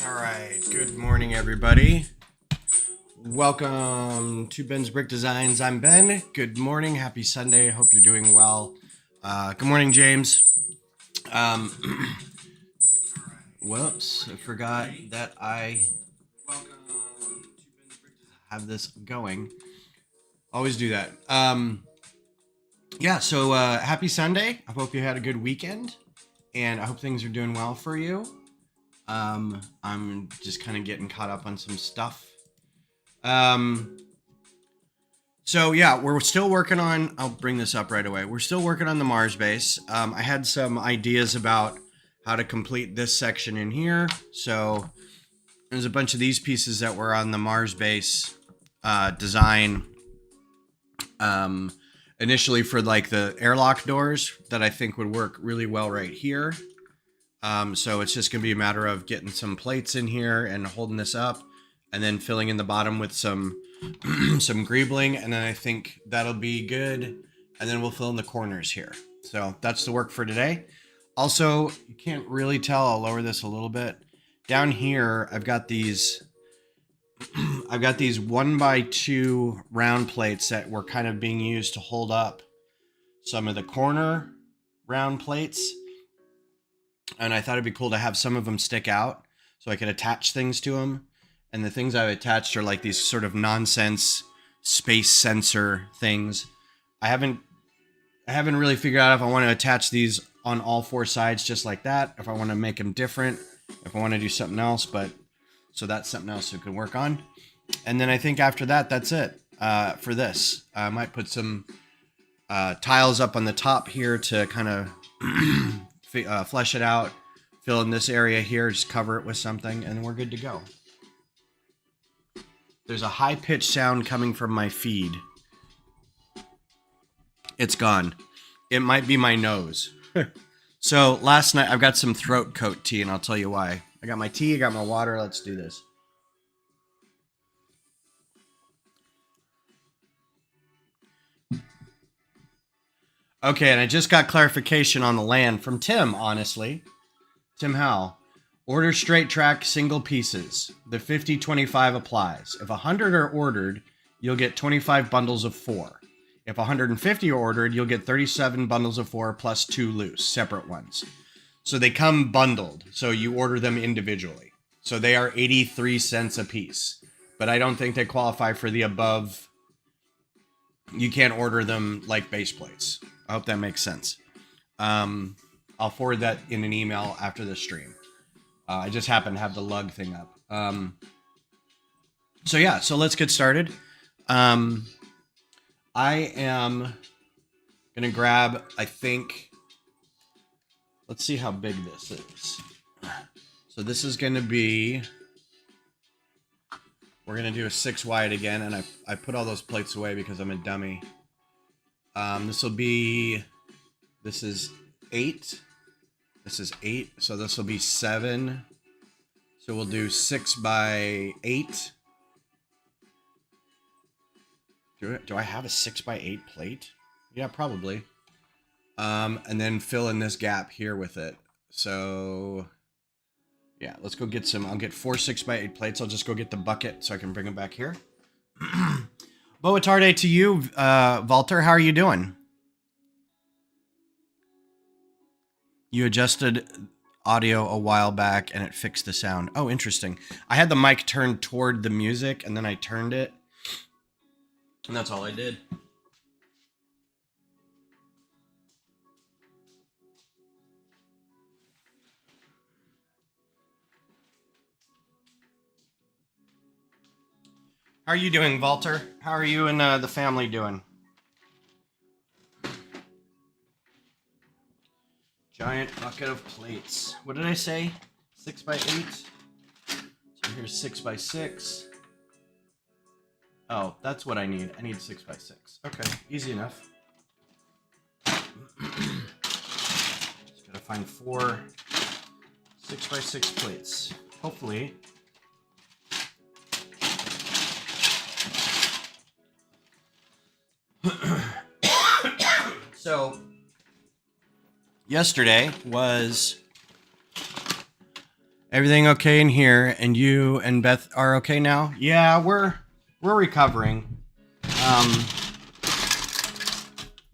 All right, good morning, everybody. Welcome to Ben's Brick Designs. I'm Ben. Good morning. Happy Sunday. Hope you're doing well. Good morning, James. Whoops, I forgot that I have this going. Always do that. So happy Sunday. I hope you had a good weekend, and I hope things are doing well for you. I'm just kind of getting caught up on some stuff. So yeah, we're still working on, I'll bring this up right away. We're still working on the Mars base. I had some ideas about how to complete this section in here. So there's a bunch of these pieces that were on the Mars base design initially for like the airlock doors that I think would work really well right here. So it's just going to be a matter of getting some plates in here and holding this up and then filling in the bottom with some some greebling, and then I think that'll be good. And then we'll fill in the corners here. So that's the work for today. Also, you can't really tell. I'll lower this a little bit. Down here, I've got these 1x2 round plates that were kind of being used to hold up some of the corner round plates. And I thought it'd be cool to have some of them stick out so I could attach things to them. And the things I've attached are like these sort of nonsense space sensor things. I haven't really figured out if I want to attach these on all four sides just like that, if I want to make them different, if I want to do something else, but so that's something else we can work on. And then I think after that, that's it for this. I might put some tiles up on the top here to kind of flesh it out. Fill in this area here, just cover it with something, and we're good to go. There's a high-pitched sound coming from my feed. It's gone. It might be my nose. So last night, I've got some throat coat tea, and I'll tell you why. I got my tea, I got my water. Let's do this. Okay, and I just got clarification on the land from Tim, honestly. Tim Howell. Order straight track single pieces. The 50-25 applies. If 100 are ordered, you'll get 25 bundles of 4. If 150 are ordered, you'll get 37 bundles of 4 plus 2 loose, separate ones. So they come bundled, so you order them individually. So they are 83 cents a piece. But I don't think they qualify for the above. You can't order them like base plates. I hope that makes sense. I'll forward that in an email after the stream. I just happen to have the lug thing up. So yeah, so let's get started. I am going to grab, I think, let's see how big this is. So this is going to be, we're going to do a 6 wide again. And I put all those plates away because I'm a dummy. This is 8. This is 8, so this will be 7. So we'll do 6 by 8. Do I have a 6 by 8 plate? Yeah, probably. And then fill in this gap here with it. So yeah, let's go get some. I'll get 4 6 by 8 plates. I'll just go get the bucket so I can bring them back here. Boa tarde to you, Walter. How are you doing? You adjusted audio a while back and it fixed the sound. Oh, interesting. I had the mic turned toward the music and then I turned it. And that's all I did. How are you doing, Walter? How are you and the family doing? Giant bucket of plates. What did I say? 6 by 8. So here's 6 by 6. Oh, that's what I need. I need 6 by 6. Okay, easy enough. Just gotta find 4 6 by 6 plates. Hopefully. So yesterday was everything okay in here, and you and Beth are okay now? Yeah, we're recovering.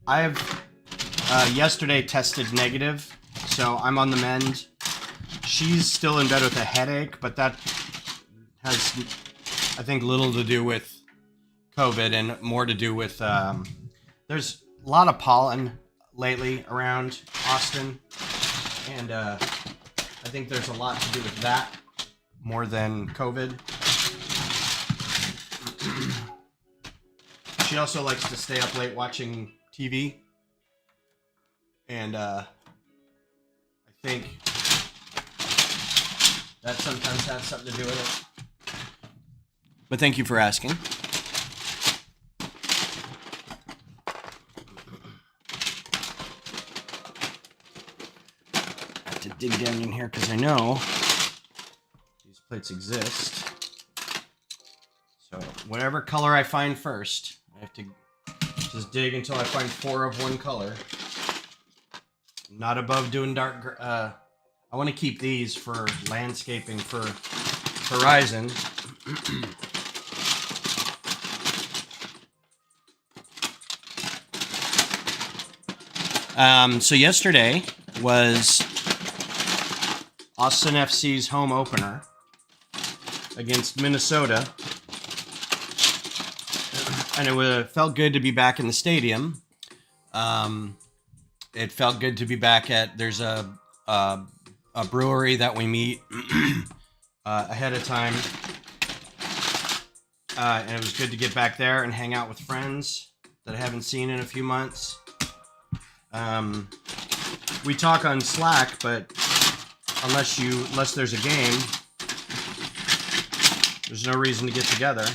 I've yesterday tested negative, so I'm on the mend. She's still in bed with a headache, but that has, I think, little to do with COVID and more to do with there's a lot of pollen lately around Austin, and I think there's a lot to do with that more than COVID. She also likes to stay up late watching TV, and I think that sometimes has something to do with it. But thank you for asking. Dig down in here because I know these plates exist. So whatever color I find first, I have to just dig until I find 4 of one color. I'm not above doing dark. I want to keep these for landscaping for Horizon. So yesterday was Austin FC's home opener against Minnesota, and it felt good to be back in the stadium. It felt good to be back at. There's a brewery that we meet ahead of time, and it was good to get back there and hang out with friends that I haven't seen in a few months. We talk on Slack, but unless there's a game, there's no reason to get together.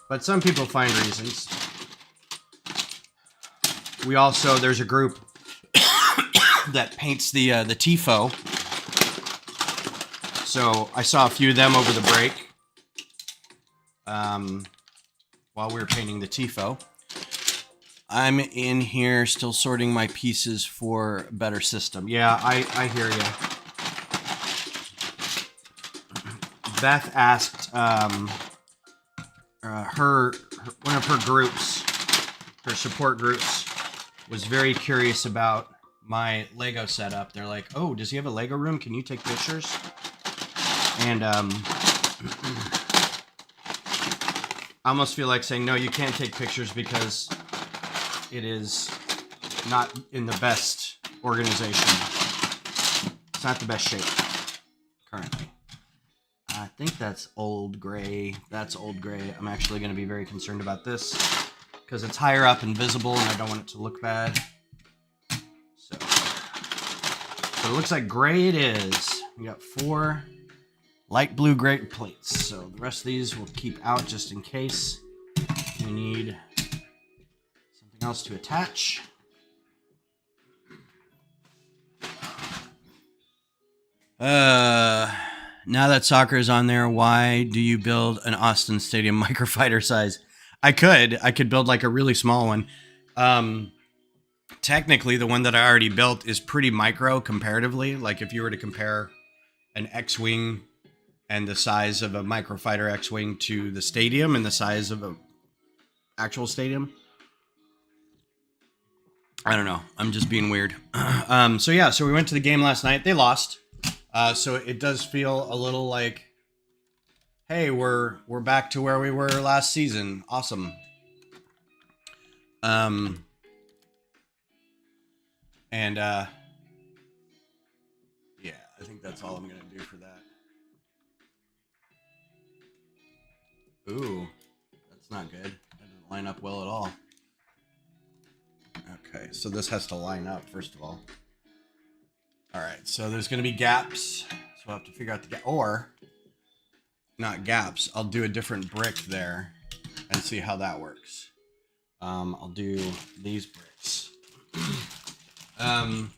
But some people find reasons. There's a group that paints the TIFO. So I saw a few of them over the break while we were painting the TIFO. I'm in here still sorting my pieces for a better system. Yeah, I hear you. Beth asked one of her groups, her support groups, was very curious about my Lego setup. They're like, "Oh, does he have a Lego room? Can you take pictures?" And I almost feel like saying, "No, you can't take pictures because it is not in the best organization. It's not the best shape currently." I think that's old gray. That's old gray. I'm actually going to be very concerned about this because it's higher up and visible and I don't want it to look bad. So it looks like gray it is. We got 4 light blue gray plates. So the rest of these we'll keep out just in case we need something else to attach. Now that soccer is on there, why do you build an Austin Stadium microfighter size? I could build like a really small one. Technically, the one that I already built is pretty micro comparatively. Like if you were to compare an X-Wing and the size of a microfighter X-Wing to the stadium and the size of a actual stadium. I don't know. I'm just being weird. So we went to the game last night. They lost. So it does feel a little like, hey, we're back to where we were last season. Awesome. Yeah, I think that's all I'm gonna do for that. Ooh, that's not good. That doesn't line up well at all. Okay, so this has to line up first of all. All right, so there's going to be gaps, so we'll have to figure out the gap, or not gaps. I'll do a different brick there and see how that works. I'll do these bricks. What's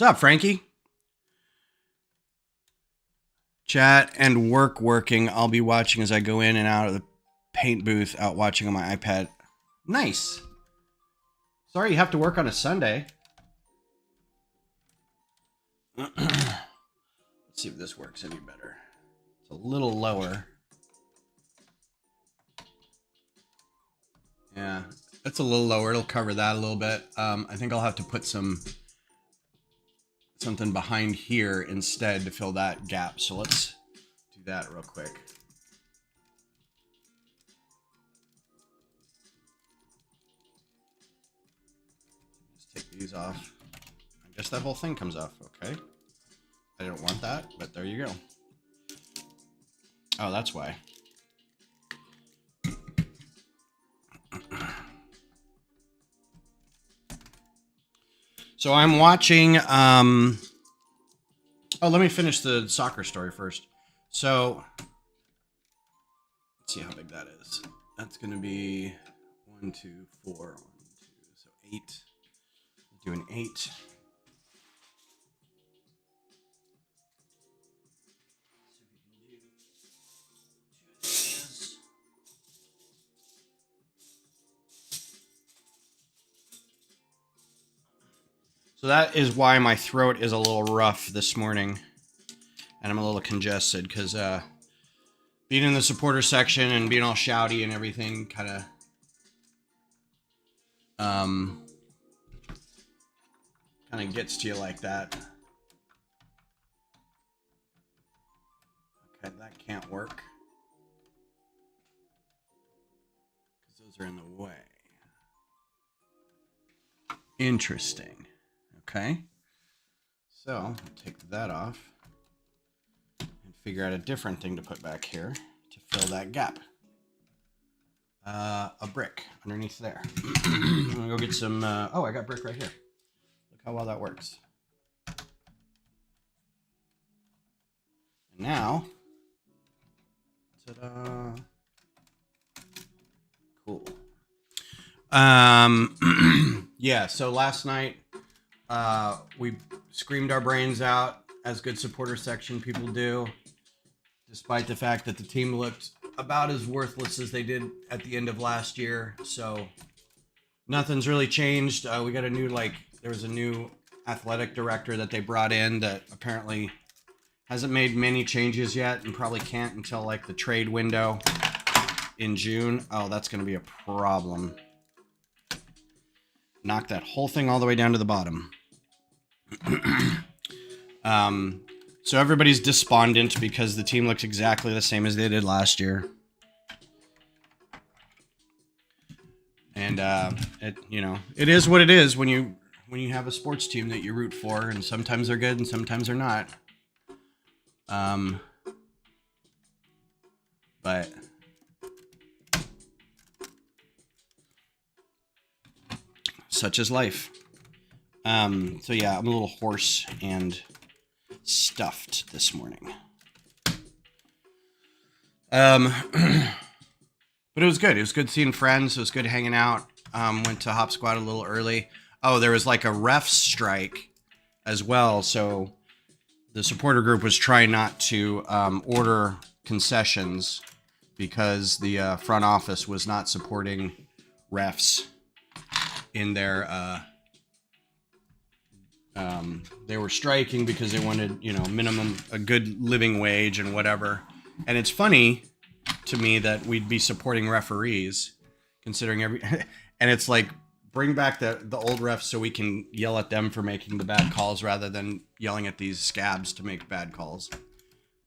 up, Frankie? Chat and working. I'll be watching as I go in and out of the paint booth, out watching on my iPad. Nice. Sorry you have to work on a Sunday. Let's see if this works any better. It's a little lower. Yeah, it's a little lower. It'll cover that a little bit. I think I'll have to put something behind here instead to fill that gap. So let's do that real quick. Just take these off. I guess that whole thing comes off. Okay. I didn't want that, but there you go. Oh, that's why. So I'm watching, oh, let me finish the soccer story first. So, let's see how big that is. That's going to be 1, 2, 4, 1, 2, so 8. Do an 8. So that is why my throat is a little rough this morning. And I'm a little congested because being in the supporter section and being all shouty and everything kind of gets to you like that. Okay, that can't work. Because those are in the way. Interesting. Okay, so I'll take that off and figure out a different thing to put back here to fill that gap. a brick underneath there. I'm gonna go get some. Oh, I got brick right here. Look how well that works. And now, ta-da! Cool. Yeah. So last night, we screamed our brains out, as good supporter section people do, despite the fact that the team looked about as worthless as they did at the end of last year. So nothing's really changed. We got a new, there was a new athletic director that they brought in that apparently hasn't made many changes yet and probably can't until like the trade window in June. Oh, that's going to be a problem. Knock that whole thing all the way down to the bottom. So everybody's despondent because the team looks exactly the same as they did last year. And it is what it is when you have a sports team that you root for, and sometimes they're good and sometimes they're not. But such is life. So yeah, I'm a little hoarse and stuffed this morning. But it was good. It was good seeing friends. It was good hanging out. Went to Hop Squad a little early. Oh, there was like a ref strike as well. So the supporter group was trying not to order concessions because the front office was not supporting refs in their they were striking because they wanted, minimum, a good living wage and whatever. And it's funny to me that we'd be supporting referees considering and it's like, bring back the old refs so we can yell at them for making the bad calls rather than yelling at these scabs to make bad calls.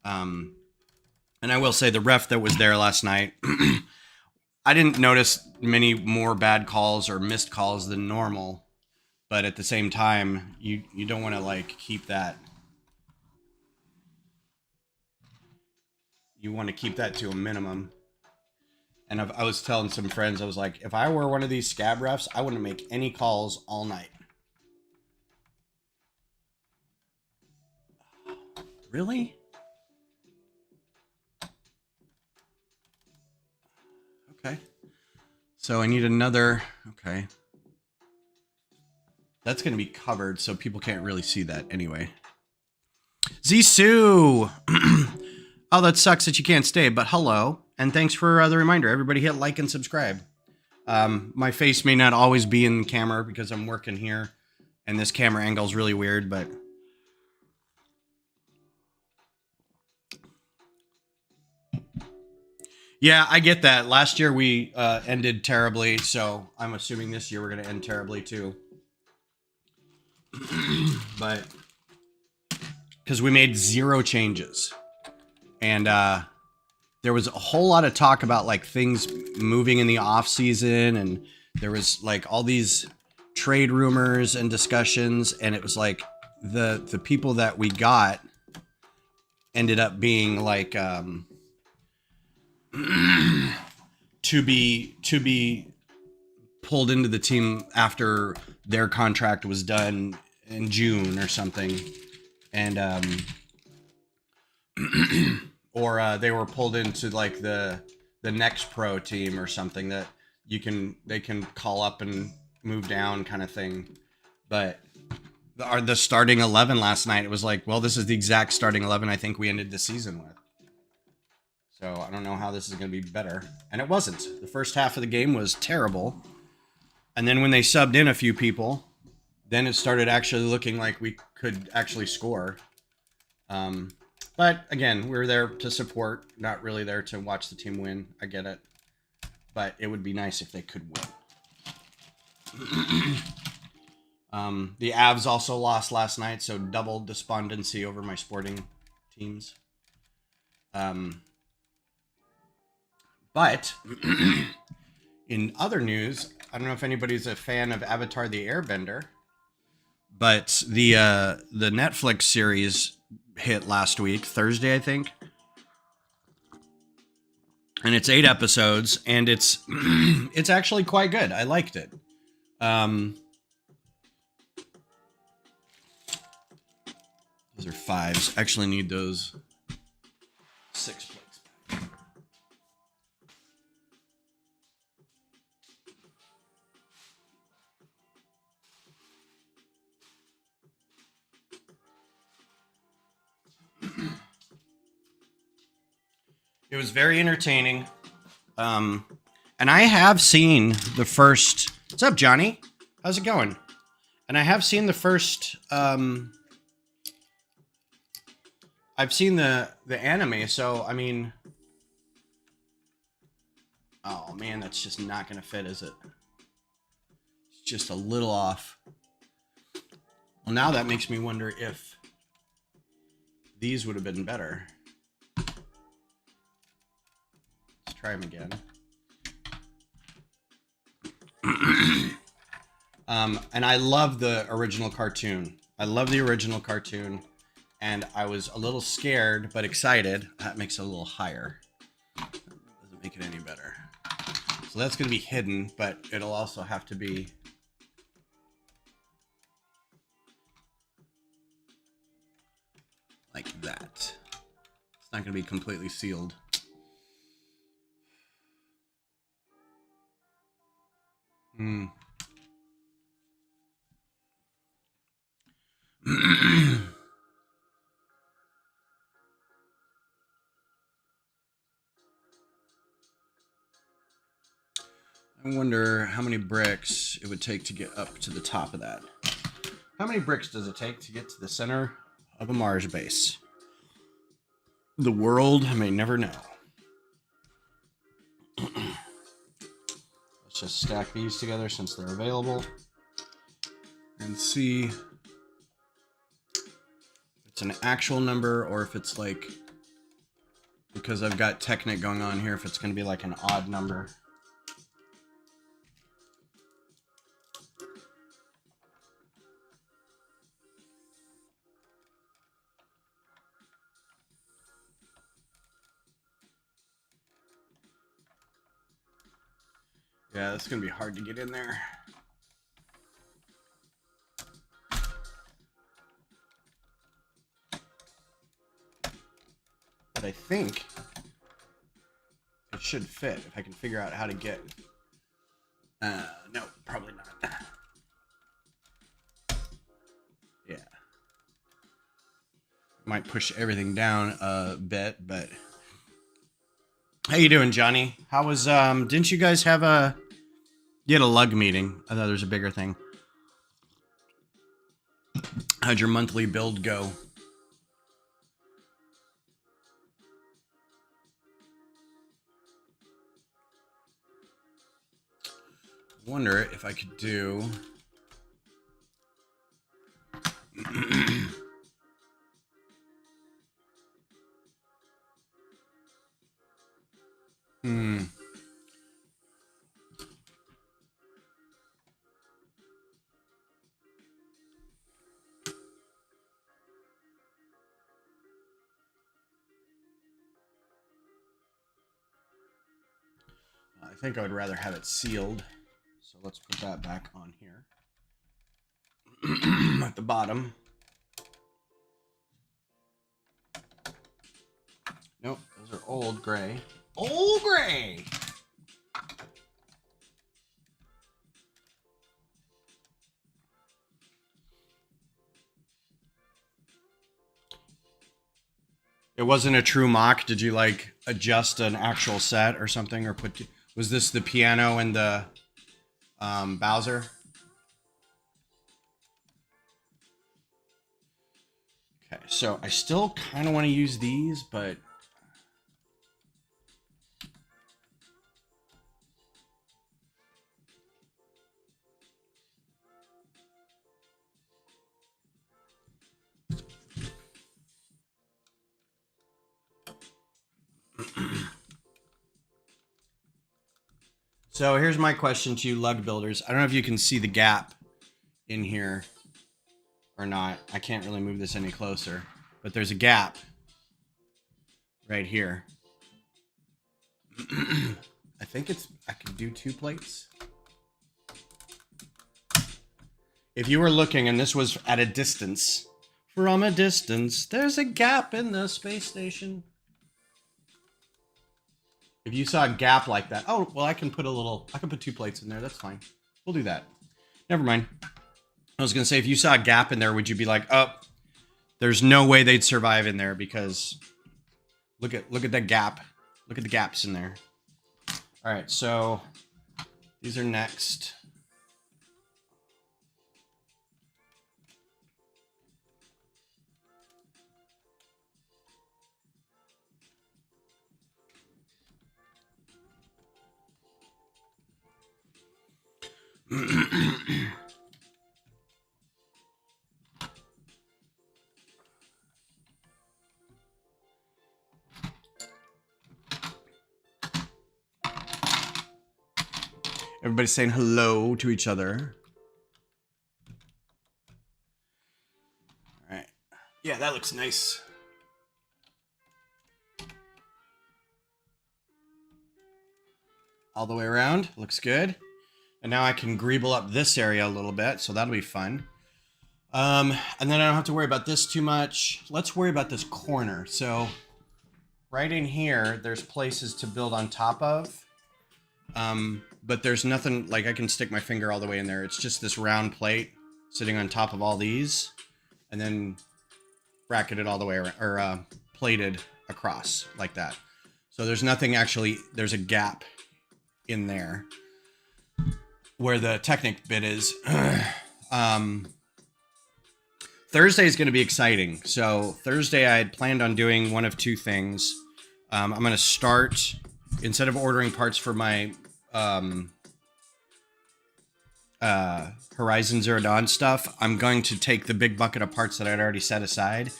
And I will say the ref that was there last night, I didn't notice many more bad calls or missed calls than normal. But at the same time, you don't want to keep that. You want to keep that to a minimum. And I was telling some friends, I was like, if I were one of these scab refs, I wouldn't make any calls all night. Really? Okay. So I need another. Okay. That's going to be covered, so people can't really see that anyway. Zisoo! Oh, that sucks that you can't stay, but hello. And thanks for the reminder. Everybody hit like and subscribe. My face may not always be in the camera because I'm working here, and this camera angle is really weird, but... Yeah, I get that. Last year we ended terribly, so I'm assuming this year we're going to end terribly too. But because we made 0 changes, and there was a whole lot of talk about things moving in the off season, and there was all these trade rumors and discussions, and it was the people that we got ended up being to be pulled into the team after their contract was done in June or something, and or they were pulled into the next pro team or something that they can call up and move down kind of thing. But the starting 11 last night, it was well, this is the exact starting 11 I think we ended the season with. So I don't know how this is going to be better. And it wasn't. The first half of the game was terrible. And then when they subbed in a few people, then it started actually looking like we could actually score. But again, we're there to support, not really there to watch the team win. I get it. But it would be nice if they could win. The Avs also lost last night, so double despondency over my sporting teams. But in other news, I don't know if anybody's a fan of Avatar the Airbender, but the Netflix series hit last week, Thursday, I think. and it's 8 episodes, and it's it's actually quite good. I liked it. Those are 5s. Actually need those 6 plates. It was very entertaining. And I have seen the first. What's up, Johnny? How's it going? And I have seen the first. I've seen the anime, so I mean. Oh man, that's just not gonna fit, is it? It's just a little off. Well, now that makes me wonder if these would have been better. Let's try them again. And I love the original cartoon. I love the original cartoon, and I was a little scared but excited. That makes it a little higher. Doesn't make it any better. So that's going to be hidden, but it'll also have to be like that. It's not going to be completely sealed. I wonder how many bricks it would take to get up to the top of that. How many bricks does it take to get to the center of a Mars base? The world may never know. Let's just stack these together since they're available and see if it's an actual number or if it's like, because I've got Technic going on here, if it's going to be like an odd number. Yeah, that's going to be hard to get in there. But I think it should fit if I can figure out how to get... no, probably not. Yeah. Might push everything down a bit, but... How you doing, Johnny? How was, didn't you guys have a... You had a lug meeting. I thought there was a bigger thing. How'd your monthly build go? Wonder if I could do... I think I would rather have it sealed. So let's put that back on here. At the bottom. Nope, those are old gray. Old gray! It wasn't a true mock. Did you like adjust an actual set or something, or put? Was this the piano and the Bowser? Okay, so I still kind of want to use these, but so here's my question to you, lug builders. I don't know if you can see the gap in here or not. I can't really move this any closer, but there's a gap right here. I think I can do 2 plates. If you were looking and this was at a distance, from a distance, there's a gap in the space station. If you saw a gap like that, oh, well, I can put 2 plates in there. That's fine. We'll do that. Never mind. I was going to say, if you saw a gap in there, would you be like, oh, there's no way they'd survive in there because look at that gap. Look at the gaps in there. All right, so these are next. Everybody's saying hello to each other. All right. Yeah, that looks nice. All the way around. Looks good. And now I can greeble up this area a little bit, so that'll be fun. And then I don't have to worry about this too much. Let's worry about this corner. So right in here, there's places to build on top of. But there's nothing, like I can stick my finger all the way in there. It's just this round plate sitting on top of all these. And then bracketed all the way around, or plated across like that. So there's nothing actually, there's a gap in there where the Technic bit is. Thursday is going to be exciting. So Thursday I had planned on doing one of 2 things. I'm going to start, instead of ordering parts for my Horizon Zero Dawn stuff, I'm going to take the big bucket of parts that I'd already set aside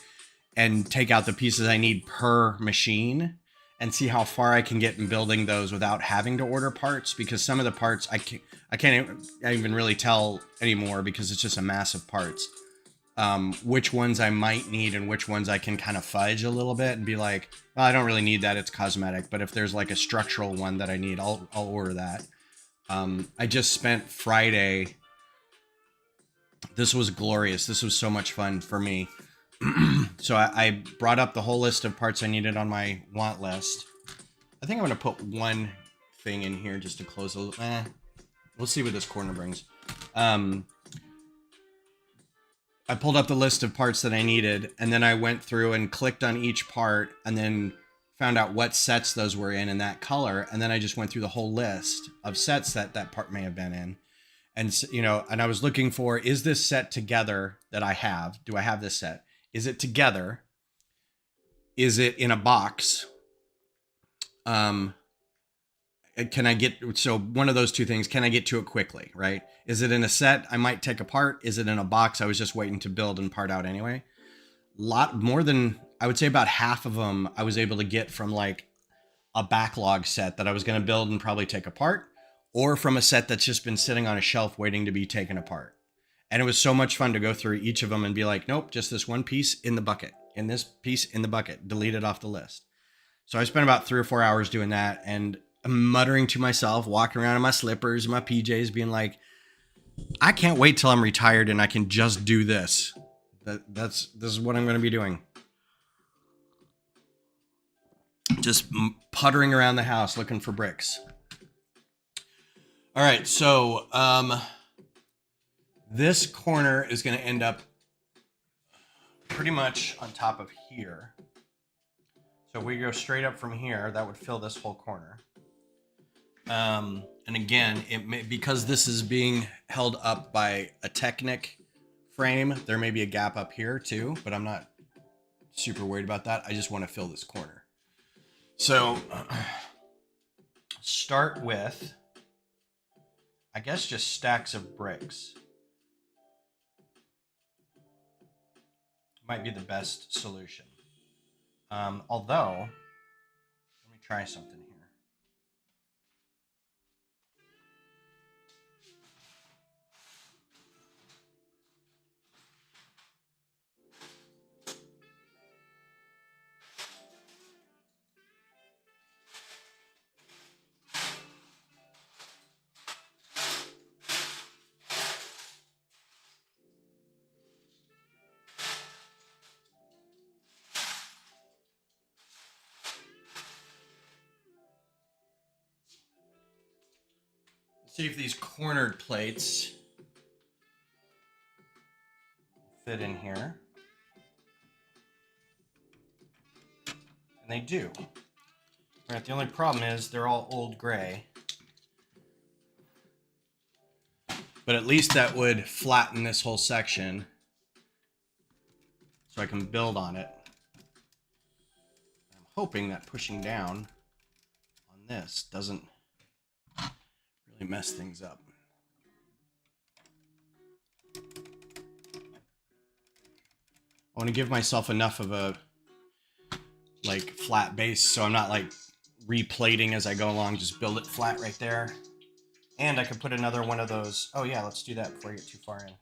and take out the pieces I need per machine and see how far I can get in building those without having to order parts, because some of the parts I can't even really tell anymore because it's just a mass of parts. Which ones I might need and which ones I can kind of fudge a little bit and be like, well, I don't really need that, it's cosmetic. But if there's like a structural one that I need, I'll order that. I just spent Friday. This was glorious. This was so much fun for me. So I brought up the whole list of parts I needed on my want list. I think I'm going to put one thing in here just to close a little. We'll see what this corner brings. I pulled up the list of parts that I needed, and then I went through and clicked on each part and then found out what sets those were in that color. And then I just went through the whole list of sets that part may have been in. And, you know, and I was looking for, is this set together that I have? Do I have this set? Is it together? Is it in a box? Can I get, so one of those 2 things, can I get to it quickly, right? Is it in a set I might take apart? Is it in a box I was just waiting to build and part out anyway? Lot more than, I would say about half of them I was able to get from like a backlog set that I was going to build and probably take apart, or from a set that's just been sitting on a shelf waiting to be taken apart. And it was so much fun to go through each of them and be like, nope, just this one piece in the bucket, and this piece in the bucket, delete it off the list. So I spent about 3 or 4 hours doing that, and muttering to myself, walking around in my slippers, my PJs, being like, I can't wait till I'm retired and I can just do this. This is what I'm going to be doing. Just puttering around the house looking for bricks. All right, so this corner is going to end up pretty much on top of here. So if we go straight up from here, that would fill this whole corner. And again, because this is being held up by a Technic frame, there may be a gap up here too, but I'm not super worried about that. I just want to fill this corner. So start with, I guess, just stacks of bricks. Might be the best solution. Although, let me try something here. See if these cornered plates fit in here. And they do. Right, the only problem is they're all old gray. But at least that would flatten this whole section so I can build on it. I'm hoping that pushing down on this doesn't really mess things up. I want to give myself enough of a like flat base so I'm not like replating as I go along. Just build it flat right there. And I could put another one of those. Oh yeah, let's do that before I get too far in.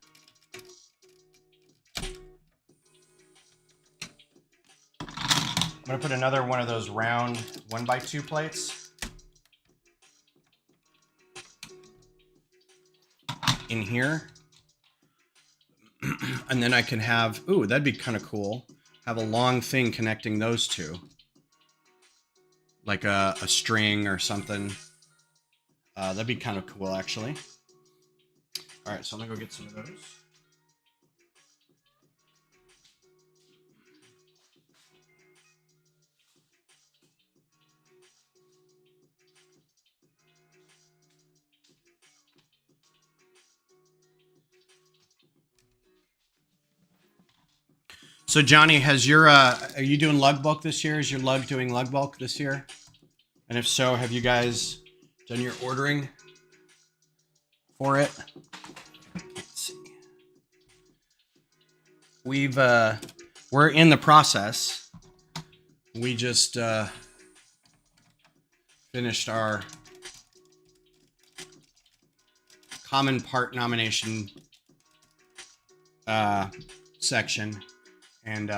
I'm gonna put another one of those round 1x2 plates in here. And then I can have, ooh, that'd be kind of cool. Have a long thing connecting those two. Like a string or something. That'd be kind of cool, actually. All right, so I'm gonna go get some of those. So Johnny, has your are you doing lug bulk this year? Is your lug doing lug bulk this year? And if so, have you guys done your ordering for it? Let's see. We're in the process. We just finished our common part nomination section. And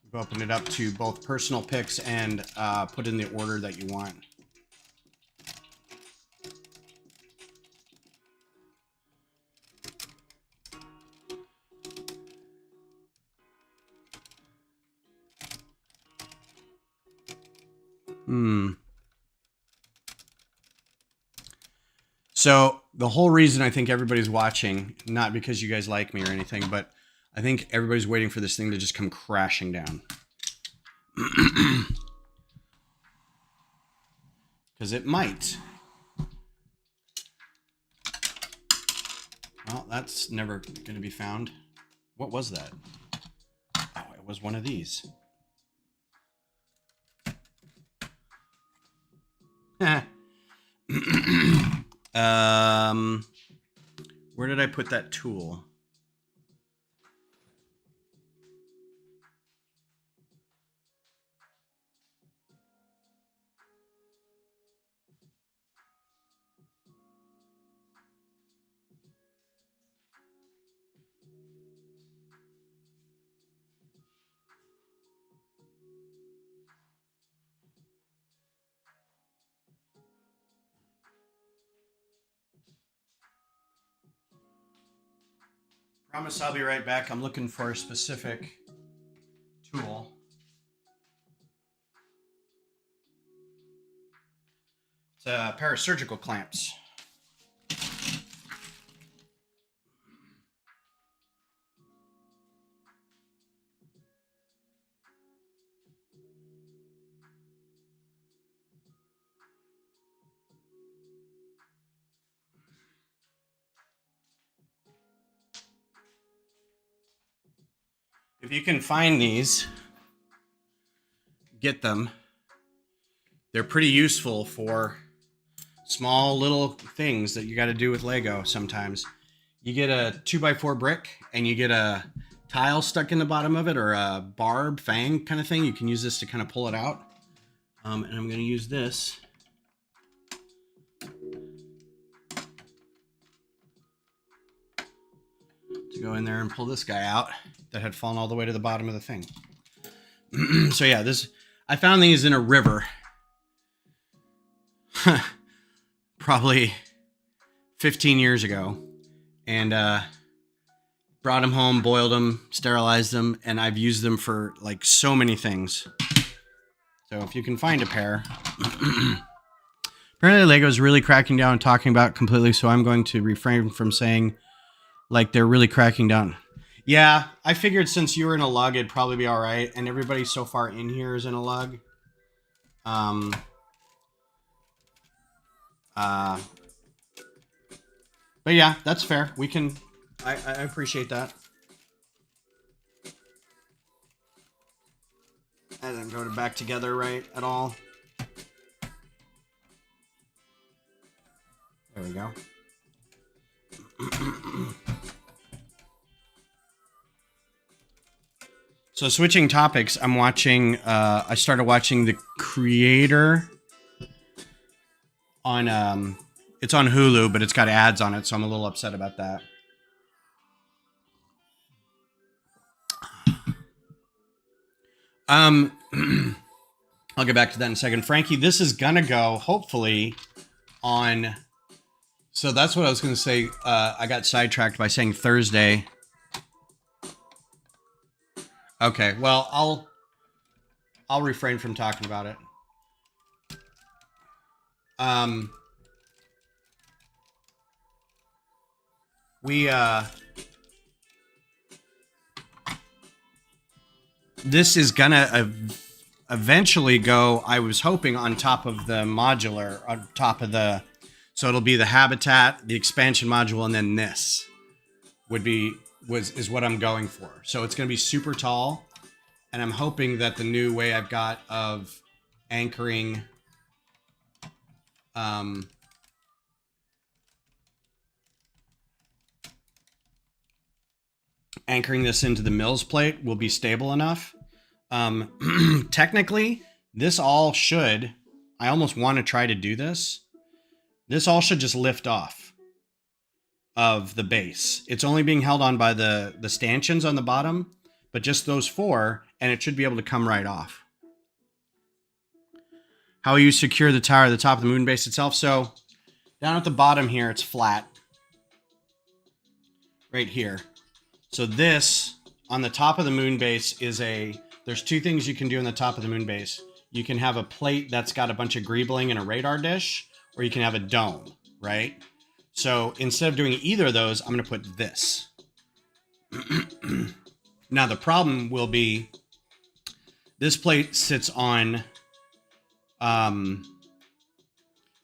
we've opened it up to both personal picks and put in the order that you want. So the whole reason I think everybody's watching, not because you guys like me or anything, but I think everybody's waiting for this thing to just come crashing down. Because it might. Well, that's never going to be found. What was that? Oh, it was one of these. Where did I put that tool? Promise I'll be right back. I'm looking for a specific tool. It's a pair of surgical clamps. If you can find these, get them. They're pretty useful for small little things that you got to do with Lego sometimes. You get a 2x4 brick and you get a tile stuck in the bottom of it, or a barb fang kind of thing. You can use this to kind of pull it out. And I'm going to use this to go in there and pull this guy out that had fallen all the way to the bottom of the thing. So yeah, I found these in a river. Probably 15 years ago. And brought them home, boiled them, sterilized them, and I've used them for like so many things. So if you can find a pair, Apparently Lego's really cracking down and talking about it completely, so I'm going to refrain from saying like they're really cracking down. Yeah, I figured since you were in a lug, it'd probably be all right, and everybody so far in here is in a lug. But yeah, that's fair. We can. I appreciate that. I didn't go back together right at all. There we go. So switching topics, I'm watching. I started watching The Creator on. It's on Hulu, but it's got ads on it, so I'm a little upset about that. I'll get back to that in a second. Frankie, this is gonna go hopefully on. So that's what I was gonna say. I got sidetracked by saying Thursday. Okay, well I'll refrain from talking about it. This is gonna eventually go, I was hoping, on top of the modular, on top of the, so it'll be the habitat, the expansion module, and then this is what I'm going for. So it's gonna be super tall, and I'm hoping that the new way I've got of anchoring anchoring this into the mills plate will be stable enough. Technically, this all should, I almost want to try to do this. This all should just lift off of the base. It's only being held on by the stanchions on the bottom, but just those four, and it should be able to come right off. How you secure the tower at the top of the moon base itself. So down at the bottom here, it's flat. Right here. So this, on the top of the moon base, there's two things you can do on the top of the moon base. You can have a plate that's got a bunch of greebling and a radar dish, or you can have a dome, right? So instead of doing either of those, I'm going to put this. Now the problem will be this plate sits on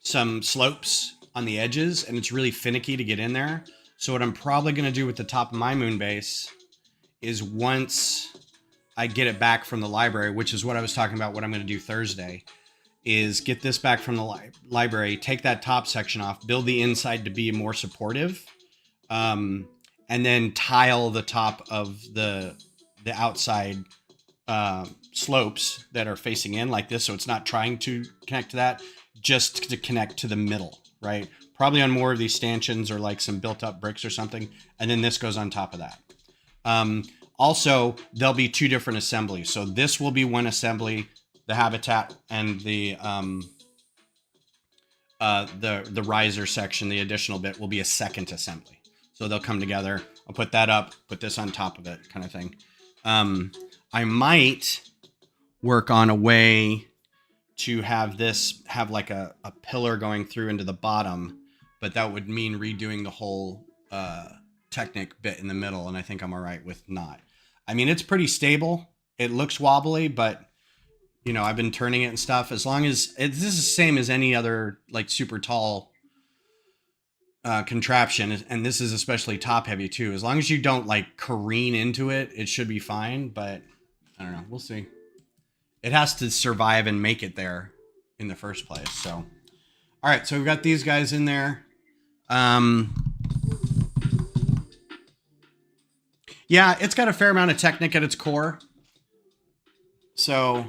some slopes on the edges, and it's really finicky to get in there. So what I'm probably going to do with the top of my moon base is, once I get it back from the library, which is what I was talking about, what I'm going to do Thursday, is get this back from the library, take that top section off, build the inside to be more supportive, and then tile the top of the outside slopes that are facing in like this, so it's not trying to connect to that, just to connect to the middle, right? Probably on more of these stanchions or like some built up bricks or something, and then this goes on top of that. Also, there'll be two different assemblies. So this will be one assembly, the habitat and the riser section, the additional bit, will be a second assembly. So they'll come together. I'll put that up, put this on top of it, kind of thing. I might work on a way to have this have like a pillar going through into the bottom, but that would mean redoing the whole Technic bit in the middle, and I think I'm all right with not. I mean, it's pretty stable. It looks wobbly, but you know, I've been turning it and stuff. As long as this is the same as any other like super tall contraption, and this is especially top heavy too. As long as you don't like careen into it, it should be fine. But I don't know. We'll see. It has to survive and make it there in the first place. So, all right. So we've got these guys in there. Yeah, it's got a fair amount of Technic at its core. So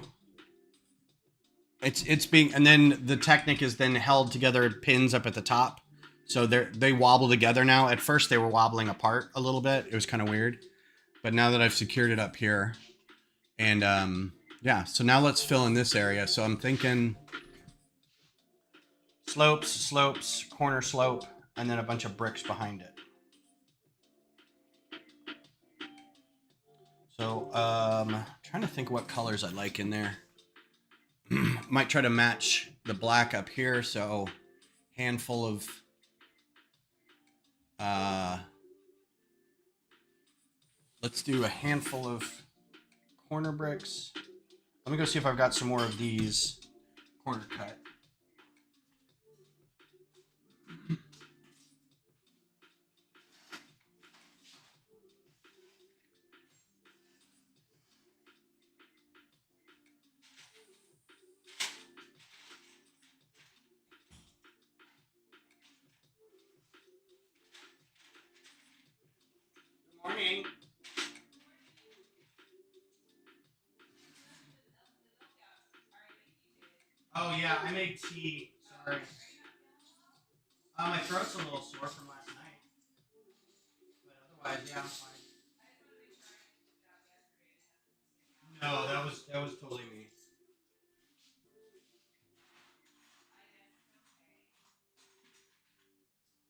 it's being, and then the Technic is then held together, pins up at the top. So they wobble together now. At first they were wobbling apart a little bit. It was kind of weird. But now that I've secured it up here, and yeah, so now let's fill in this area. So I'm thinking slopes, corner slope, and then a bunch of bricks behind it. So trying to think what colors I like in there. Might try to match the black up here, so handful of let's do a handful of corner bricks. Let me go see if I've got some more of these corner cut. Good morning. Oh yeah, I made tea. Sorry. My throat's a little sore from last night, but otherwise, yeah, I'm fine. No, that was totally me.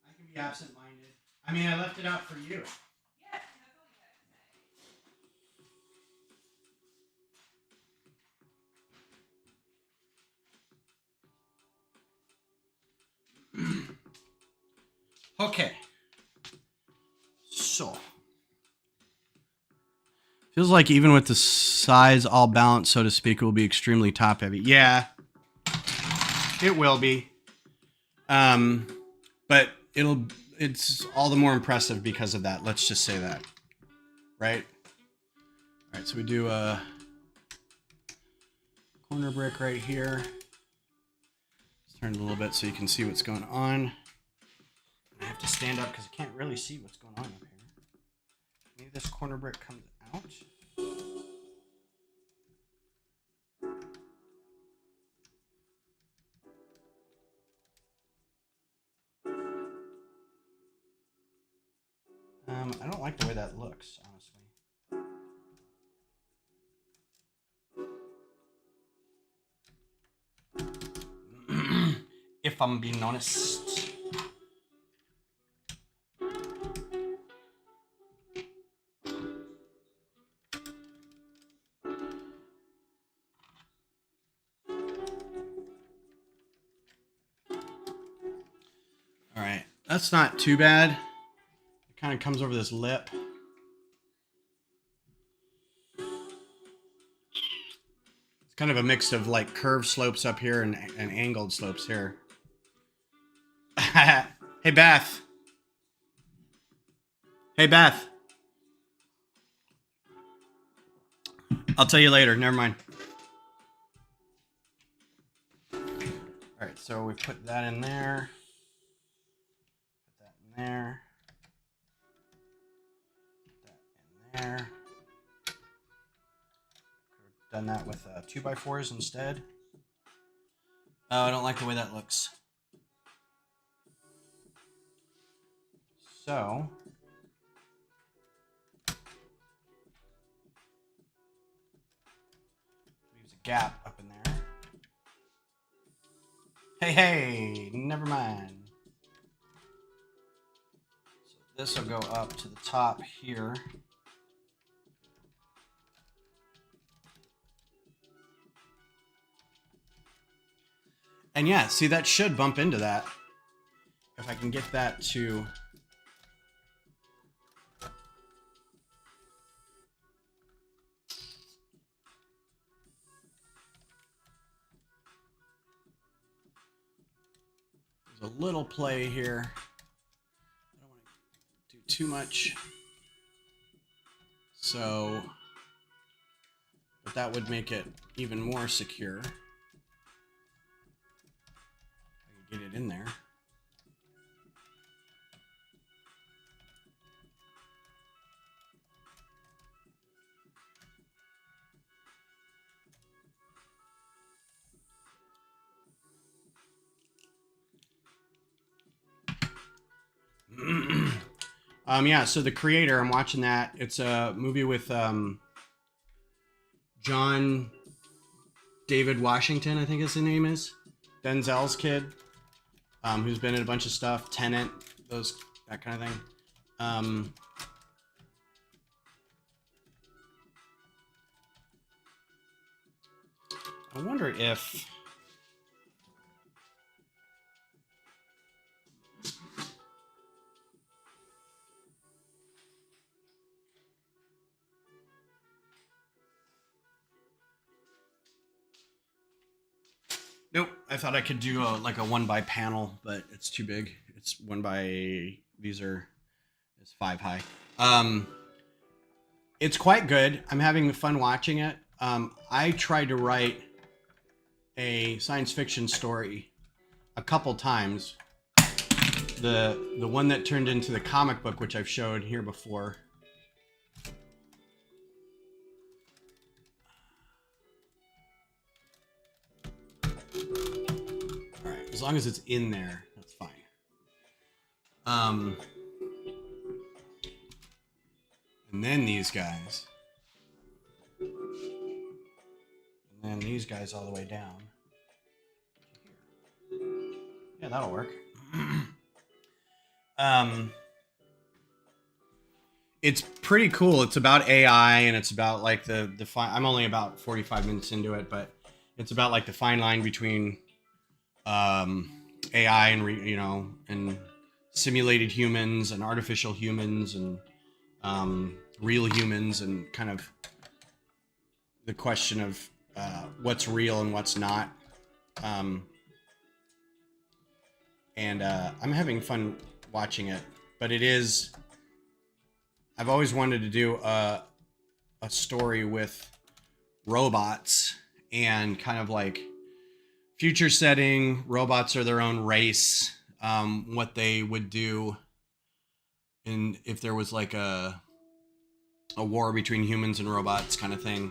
I can be absent-minded. I mean, I left it out for you. Okay. So. Feels like even with the size all balanced, so to speak, it will be extremely top heavy. Yeah, it will be. But it's all the more impressive because of that. Let's just say that. Right? All right, so we do a corner brick right here. Let's turn it a little bit so you can see what's going on. I have to stand up because I can't really see what's going on up here. Maybe this corner brick comes out. I don't like the way that looks, honestly. If I'm being honest. All right, that's not too bad. It kind of comes over this lip. It's kind of a mix of like curved slopes up here and angled slopes here. Hey, Beth. Hey, Beth. I'll tell you later. Never mind. All right, so we put that in there. Put that in there. Put that in there. Could have done that with 2x4s instead. Oh, I don't like the way that looks. So leaves a gap up in there. Hey, never mind. So this will go up to the top here. And yeah, see, that should bump into that. If I can get that to... There's a little play here. I don't want to do too much. So... But that would make it even more secure. I can get it in there. Yeah, so The Creator, I'm watching that. It's a movie with John David Washington, I think his name is. Denzel's kid, who's been in a bunch of stuff, Tenet, that kind of thing. I wonder if I thought I could do like a 1x panel, but it's too big. It's 1x. It's 5 high. It's quite good. I'm having fun watching it. I tried to write a science fiction story a couple times. The one that turned into the comic book, which I've showed here before. All right, as long as it's in there, that's fine. And then these guys. And then these guys all the way down. Yeah, that'll work. It's pretty cool. It's about AI, and it's about like the I'm only about 45 minutes into it, but it's about like the fine line between AI and and simulated humans and artificial humans and real humans, and kind of the question of what's real and what's not. And I'm having fun watching it, but it is. I've always wanted to do a story with robots and kind of like future setting. Robots are their own race. What they would do, and if there was like a war between humans and robots, kind of thing.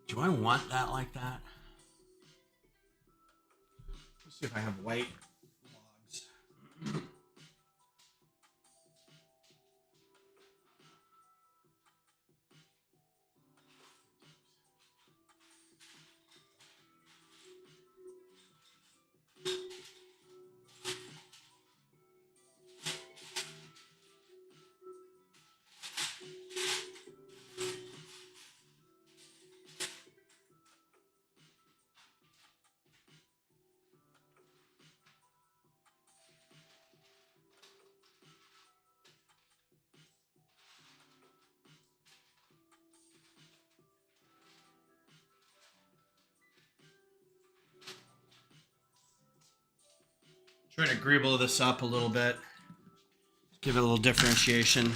Do I want that like that? Let's see if I have white logs. Try to greeble this up a little bit. Give it a little differentiation.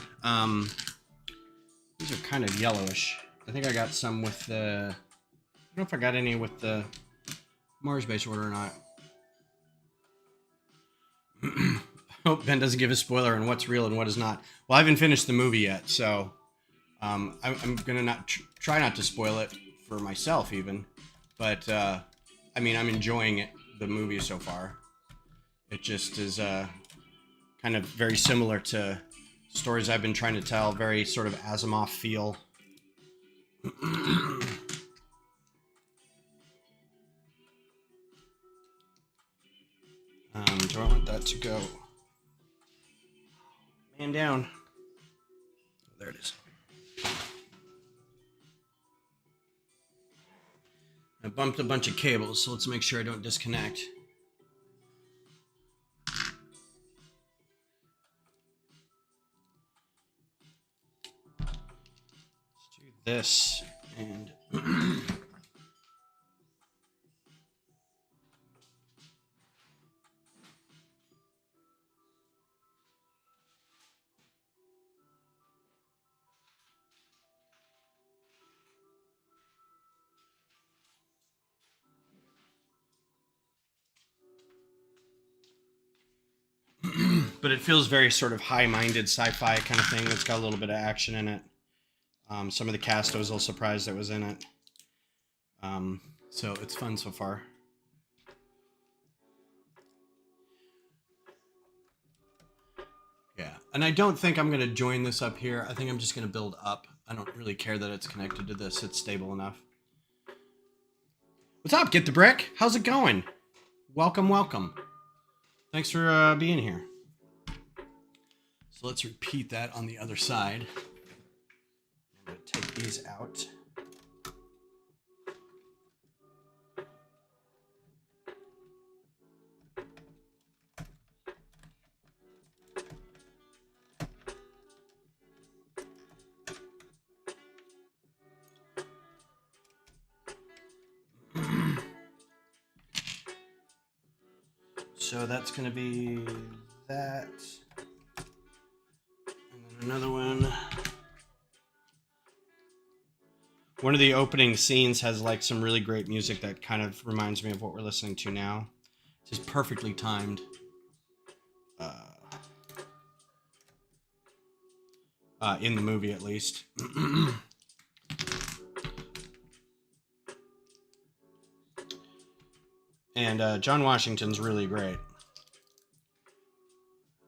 These are kind of yellowish. I think I got some with the... I don't know if I got any with the Mars base order or not. I hope Ben doesn't give a spoiler on what's real and what is not. Well, I haven't finished the movie yet, so I'm gonna not try not to spoil it for myself even. But I mean, I'm enjoying it, the movie so far. It just is kind of very similar to stories I've been trying to tell. Very sort of Asimov feel. Do I want that to go? Man down. There it is. I bumped a bunch of cables, so let's make sure I don't disconnect. Let's do this and... but it feels very sort of high-minded sci-fi kind of thing. It's got a little bit of action in it. Some of the cast I was a little surprised that was in it. So it's fun so far. Yeah, and I don't think I'm going to join this up here. I think I'm just going to build up. I don't really care that it's connected to this. It's stable enough. What's up, Get the Brick? How's it going? Welcome, welcome. Thanks for being here. So let's repeat that on the other side. I'm going to take these out. So that's going to be that. And then another one. One of the opening scenes has like some really great music that kind of reminds me of what we're listening to now. It's just perfectly timed. In the movie, at least. And John Washington's really great.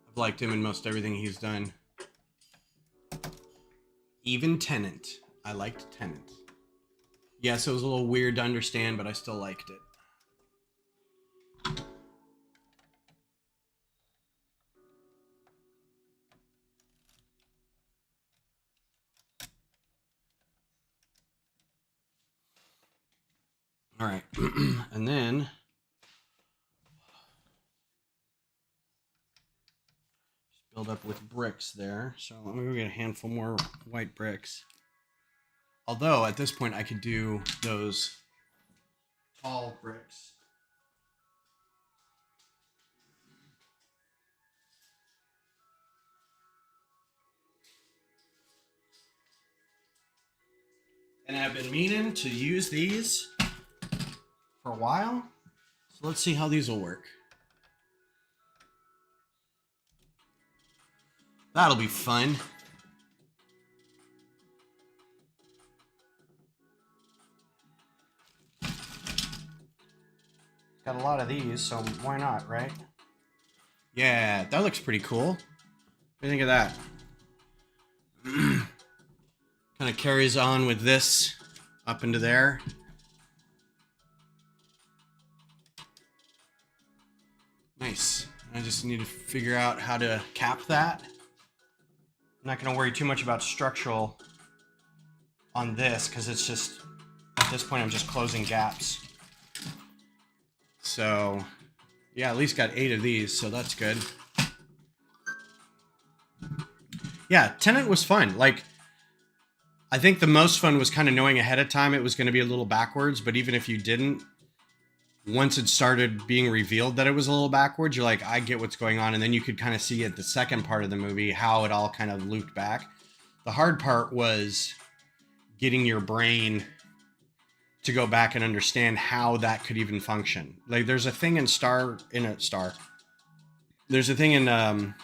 I've liked him in most everything he's done. Even Tenet. I liked Tenet. Yes, it was a little weird to understand, but I still liked it. All right. And then just build up with bricks there. So let me go get a handful more white bricks. Although at this point I could do those tall bricks. And I've been meaning to use these for a while. So let's see how these will work. That'll be fun. Got a lot of these, so why not, right? Yeah, that looks pretty cool. What do you think of that? Kind of carries on with this up into there. Nice. I just need to figure out how to cap that. I'm not going to worry too much about structural on this because it's just, at this point, I'm just closing gaps. So, yeah, at least got 8 of these, so that's good. Yeah, Tenet was fun. Like, I think the most fun was kind of knowing ahead of time it was going to be a little backwards, but even if you didn't, once it started being revealed that it was a little backwards, you're like, I get what's going on. And then you could kind of see at the second part of the movie how it all kind of looped back. The hard part was getting your brain to go back and understand how that could even function. Like there's a thing in there's a thing in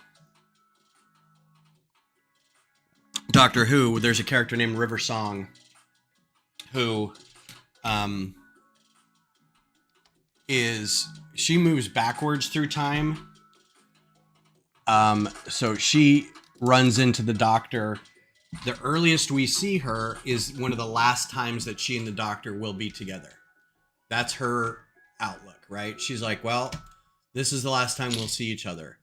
Doctor Who, there's a character named River Song who she moves backwards through time. So she runs into the Doctor. The earliest we see her is one of the last times that she and the Doctor will be together. That's her outlook, right? She's like, well, this is the last time we'll see each other.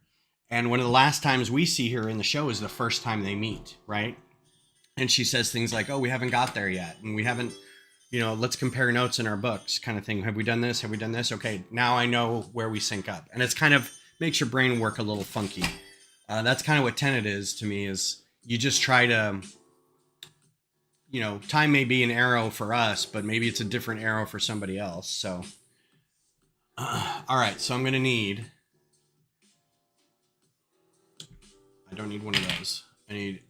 And one of the last times we see her in the show is the first time they meet, right? And she says things like, oh, we haven't got there yet. And we haven't, let's compare notes in our books kind of thing. Have we done this? Have we done this? Okay, now I know where we sync up. And it's kind of makes your brain work a little funky. That's kind of what Tenet is to me, is you just try to, time may be an arrow for us, but maybe it's a different arrow for somebody else. So, all right, so I'm going to need, I don't need one of those. I need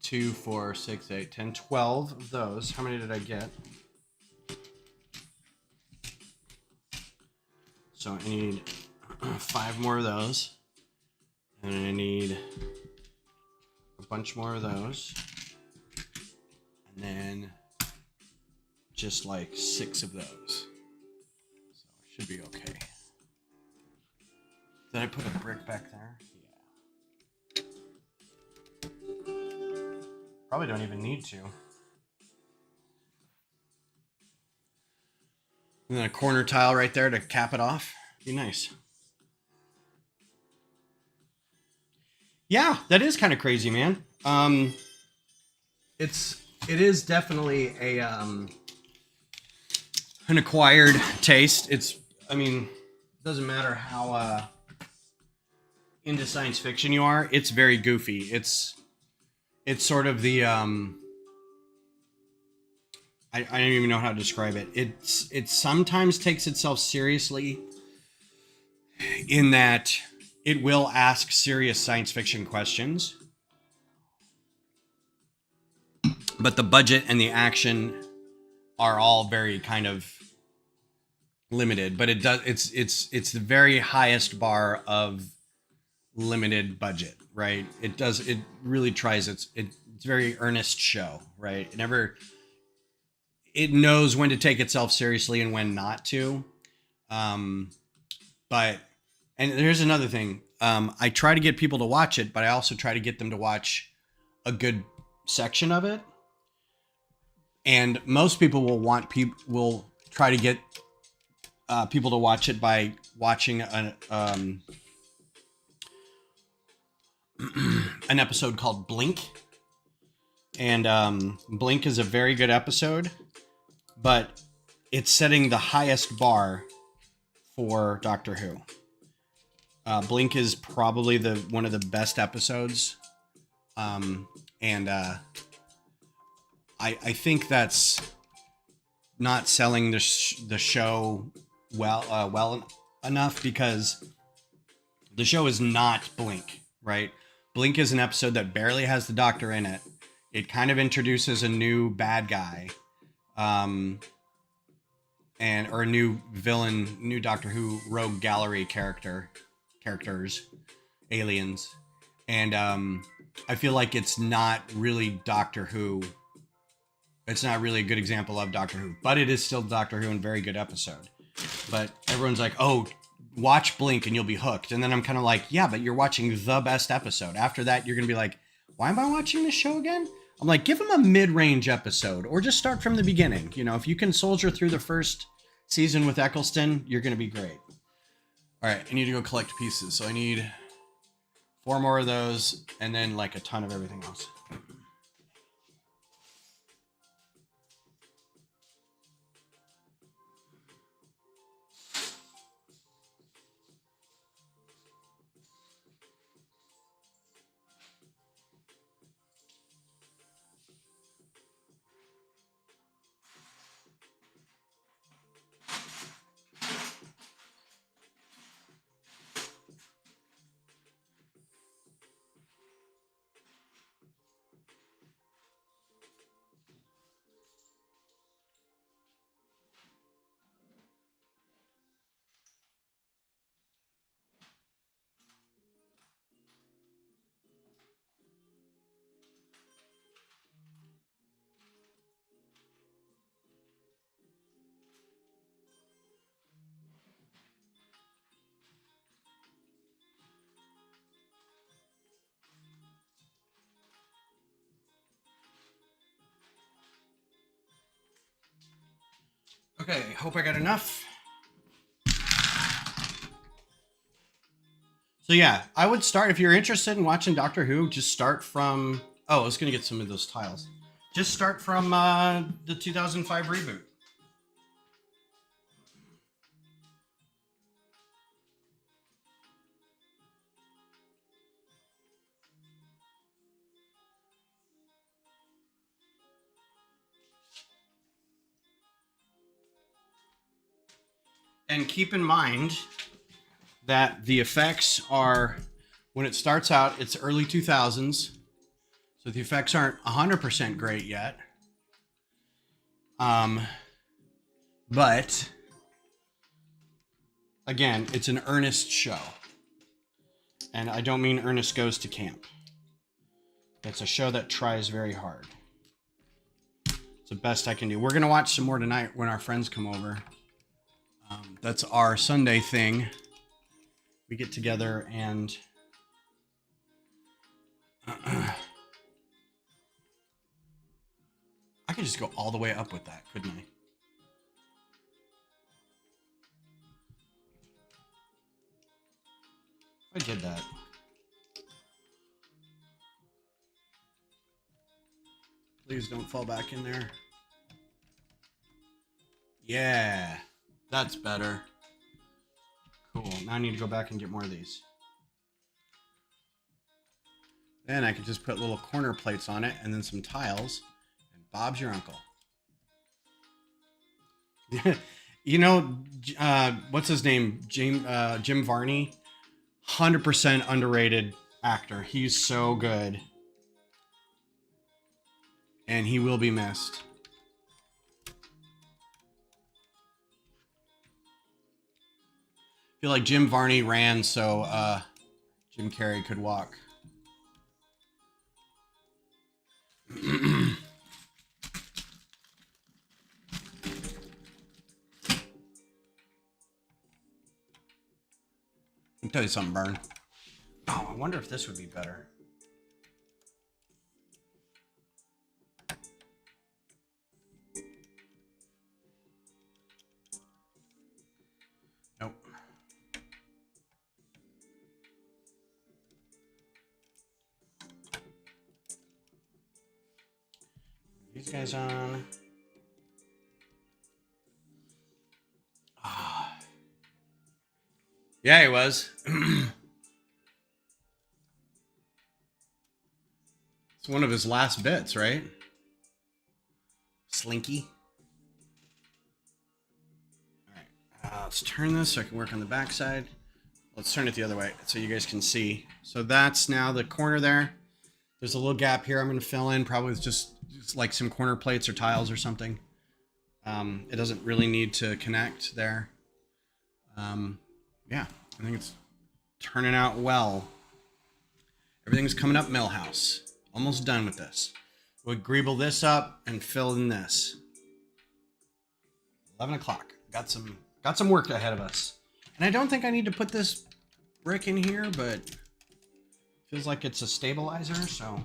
2, 4, 6, 8, 10, 12 of those. How many did I get? So I need 5 more of those. And I need a bunch more of those. And then just like 6 of those. So it should be okay. Did I put a brick back there? Yeah. Probably don't even need to. And then a corner tile right there to cap it off. Be nice. Yeah, that is kind of crazy, man. It is definitely an acquired taste. It doesn't matter how into science fiction you are. It's very goofy. It's sort of the I don't even know how to describe it. It sometimes takes itself seriously, in that it will ask serious science fiction questions, but the budget and the action are all very kind of limited. But it's the very highest bar of limited budget, right? It really tries it's a very earnest show, right? It knows when to take itself seriously and when not to. um but and here's another thing. I try to get people to watch it, but I also try to get them to watch a good section of it. And most people will try to get people to watch it by watching an episode called Blink. And Blink is a very good episode, but it's setting the highest bar for Doctor Who. Blink is probably one of the best episodes, and I think that's not selling the show well enough, because the show is not Blink, right? Blink is an episode that barely has the Doctor in it. It kind of introduces a new bad guy, or a new villain, new Doctor Who rogue gallery characters, aliens, and I feel like it's not really Doctor Who. It's not really a good example of Doctor Who, but it is still Doctor Who and very good episode. But everyone's like, "Oh, watch Blink and you'll be hooked," and then I'm kind of like, "Yeah, but you're watching the best episode. After that, you're gonna be like, why am I watching this show again?" I'm like, give them a mid-range episode, or just start from the beginning. You know, if you can soldier through the first season with Eccleston, you're gonna be great. All right, I need to go collect pieces, so I need 4 more of those, and then like a ton of everything else. Okay, hope I got enough. So yeah, I would start, if you're interested in watching Doctor Who, just start from, oh, I was going to get some of those tiles. Just start from the 2005 reboot. And keep in mind that the effects are, when it starts out, it's early 2000s. So the effects aren't 100% great yet. But again, it's an earnest show. And I don't mean Ernest Goes to Camp. It's a show that tries very hard. It's the best I can do. We're going to watch some more tonight when our friends come over. That's our Sunday thing. We get together and I could just go all the way up with that, couldn't I? I did that. Please don't fall back in there. Yeah, that's better. Cool. Now I need to go back and get more of these. Then I could just put little corner plates on it and then some tiles. And Bob's your uncle. You know, what's his name? Jim Varney. 100% underrated actor. He's so good. And he will be missed. I feel like Jim Varney ran so Jim Carrey could walk. Let me tell you something, Burn. Oh, I wonder if this would be better. Nope. These guys on. Ah. Yeah, he was. It's one of his last bits, right? Slinky. All right. Let's turn this so I can work on the backside. Let's turn it the other way so you guys can see. So that's now the corner there. There's a little gap here I'm going to fill in, probably with just like some corner plates or tiles or something. It doesn't really need to connect there. Yeah, I think it's turning out well. Everything's coming up Millhouse. Almost done with this. We'll greeble this up and fill in this. 11 o'clock. Got some work ahead of us. And I don't think I need to put this brick in here, but feels like it's a stabilizer, so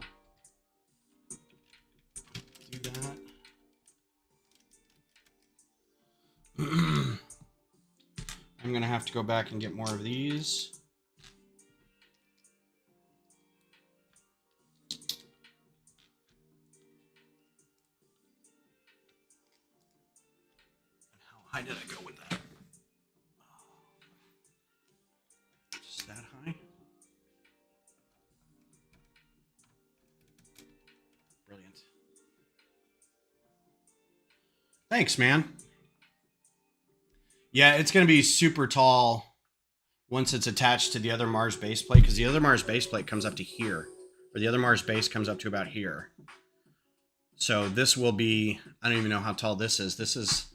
do that. I'm gonna have to go back and get more of these. How high did I go with that? Just that high? Brilliant. Thanks, man. Yeah, it's going to be super tall once it's attached to the other Mars base plate, because the other Mars base plate comes up to here, or the other Mars base comes up to about here. So this will be, I don't even know how tall this is. This is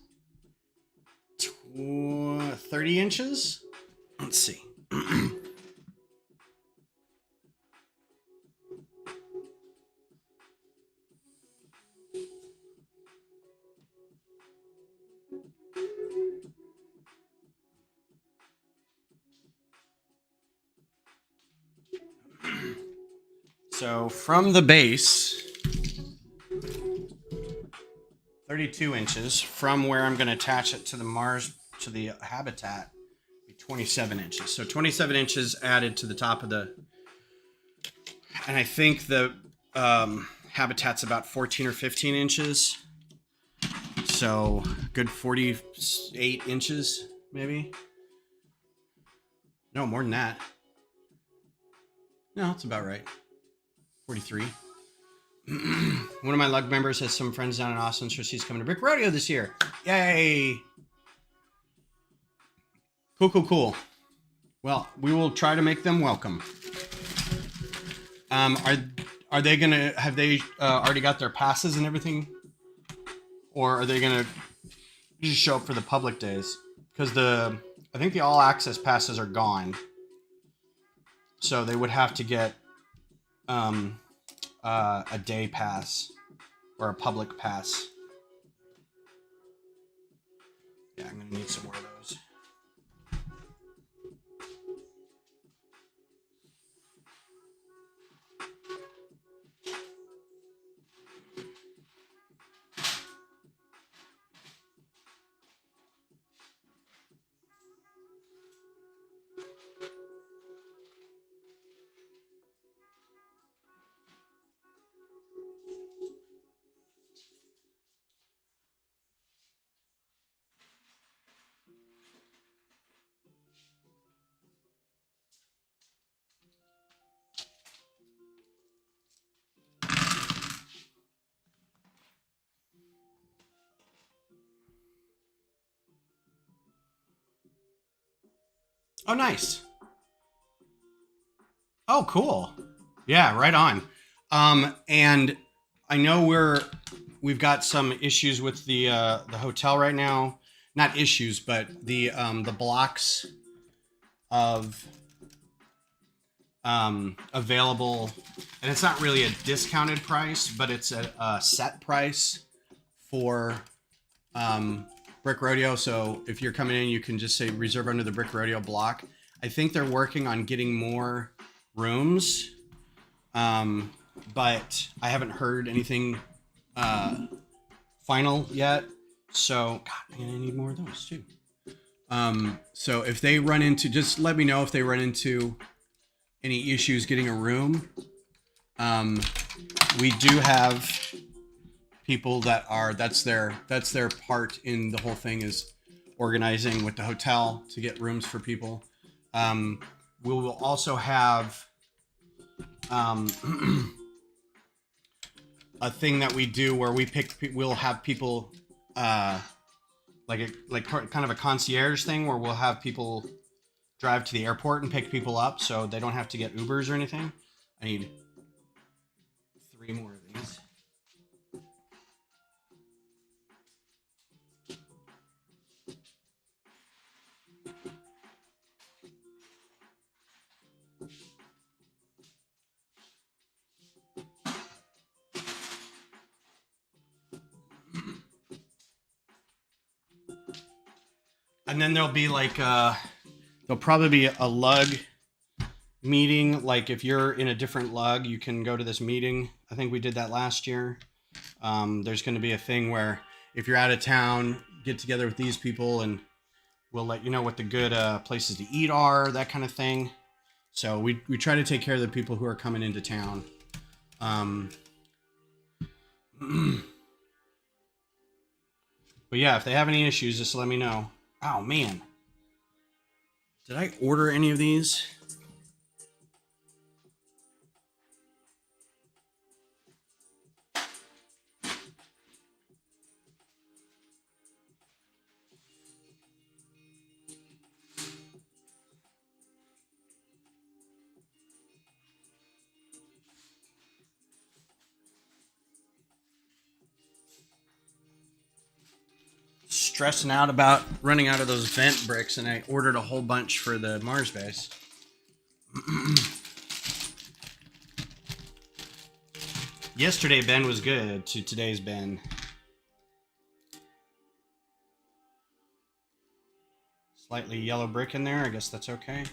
30 inches? Let's see. So from the base, 32 inches, from where I'm going to attach it to the Mars, to the habitat, be 27 inches. So 27 inches added to the top of the, and I think the habitat's about 14 or 15 inches. So good 48 inches, maybe. No, more than that. No, that's about right. 43. One of my lug members has some friends down in Austin, so she's coming to Brick Rodeo this year. Yay! Cool. Well, we will try to make them welcome. Are they gonna, have they already got their passes and everything, or are they gonna just show up for the public days? Because I think the all access passes are gone, so they would have to get a day pass or a public pass. Yeah, I'm gonna need some more of those. Oh, nice. Oh, cool. Yeah, right on. And I know we've got some issues with the hotel right now. Not issues, but the blocks of available, and it's not really a discounted price, but it's a set price for Brick Rodeo. So if you're coming in, you can just say reserve under the Brick Rodeo block. I think they're working on getting more rooms, but I haven't heard anything final yet. So, God, man, I need more of those too. So if they run into, just let me know if they run into any issues getting a room. We do have people that are that's their part in the whole thing, is organizing with the hotel to get rooms for people. We will also have a thing that we do where we'll have people like kind of a concierge thing where we'll have people drive to the airport and pick people up so they don't have to get Ubers or anything. I need 3 more of these. And then there'll be like there'll probably be a lug meeting. Like if you're in a different lug, you can go to this meeting. I think we did that last year. There's going to be a thing where if you're out of town, get together with these people and we'll let you know what the good places to eat are, that kind of thing. So we try to take care of the people who are coming into town. But yeah, if they have any issues, just let me know. Oh man, did I order any of these? Stressing out about running out of those vent bricks, and I ordered a whole bunch for the Mars base. Yesterday Ben was good to today's Ben. Slightly yellow brick in there, I guess that's okay.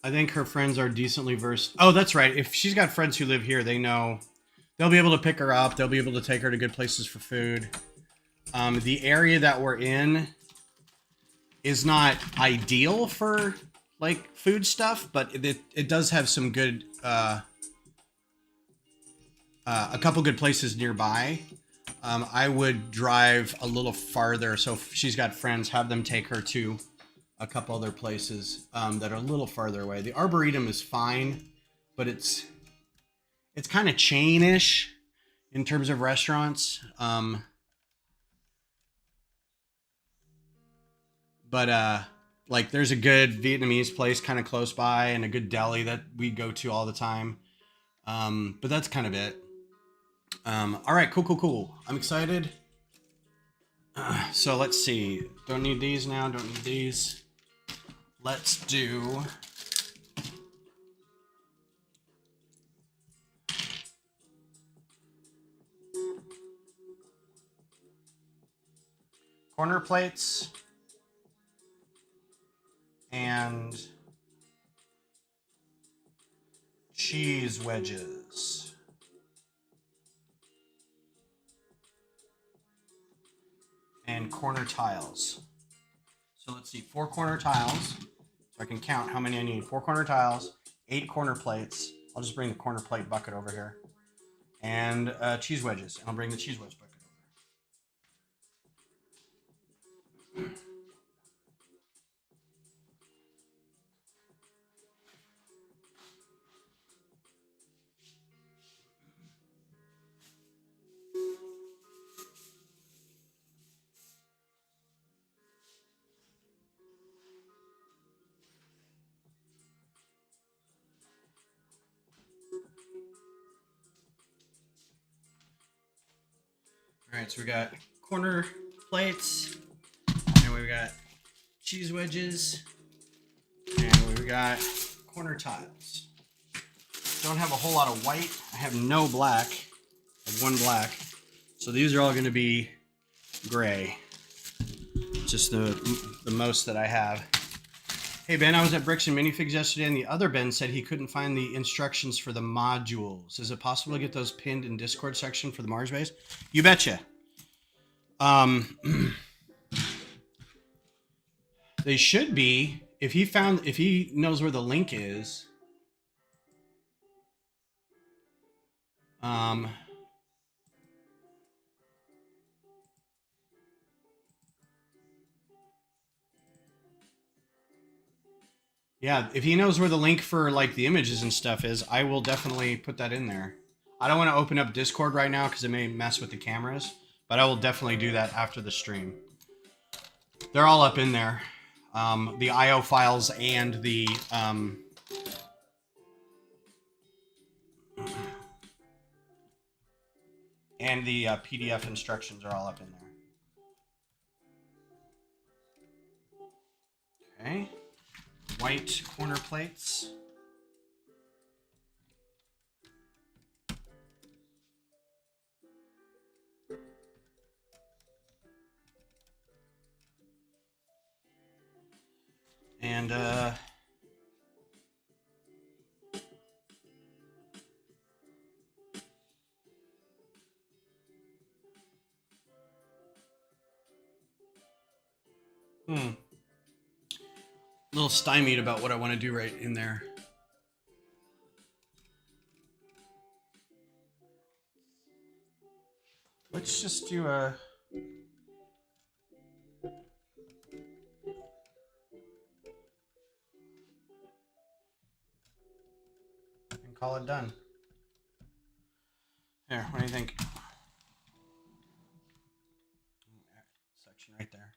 I think her friends are decently versed. Oh, that's right. If she's got friends who live here, they know. They'll be able to pick her up. They'll be able to take her to good places for food. The area that we're in is not ideal for like food stuff, but it does have some good, a couple good places nearby. I would drive a little farther. So if she's got friends, have them take her to a couple other places that are a little farther away. The Arboretum is fine, but it's kind of chain-ish in terms of restaurants. But like there's a good Vietnamese place kind of close by and a good deli that we go to all the time. But that's kind of it. All right, cool. I'm excited. So let's see. Don't need these now. Don't need these. Let's do corner plates and cheese wedges. And corner tiles. So let's see, 4 corner tiles. So I can count how many I need. 4 corner tiles, 8 corner plates. I'll just bring the corner plate bucket over here. And cheese wedges. And I'll bring the cheese wedge bucket over. All right, so we got corner plates, and we've got cheese wedges, and we've got corner tiles. Don't have a whole lot of white. I have no black. I have one black. So these are all going to be gray. Just the most that I have. Hey Ben, I was at Bricks and Minifigs yesterday, and the other Ben said he couldn't find the instructions for the modules. Is it possible to get those pinned in Discord section for the Mars base? You betcha. They should be. If he knows where the link is. Yeah, if he knows where the link for like the images and stuff is, I will definitely put that in there. I don't want to open up Discord right now because it may mess with the cameras, but I will definitely do that after the stream. They're all up in there. The IO files and the PDF instructions are all up in there. Okay. White corner plates. And a little stymied about what I want to do right in there. Let's just do a... and call it done. Here, what do you think? Section right there.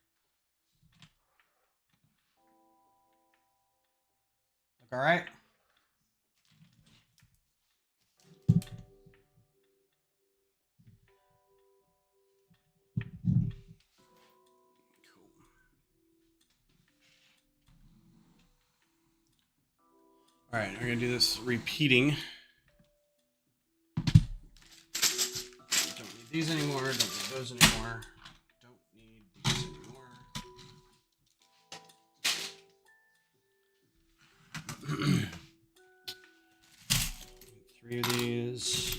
Look all right? All right, we're gonna do this repeating. Don't need these anymore, don't need those anymore. Don't need these anymore. 3 of these.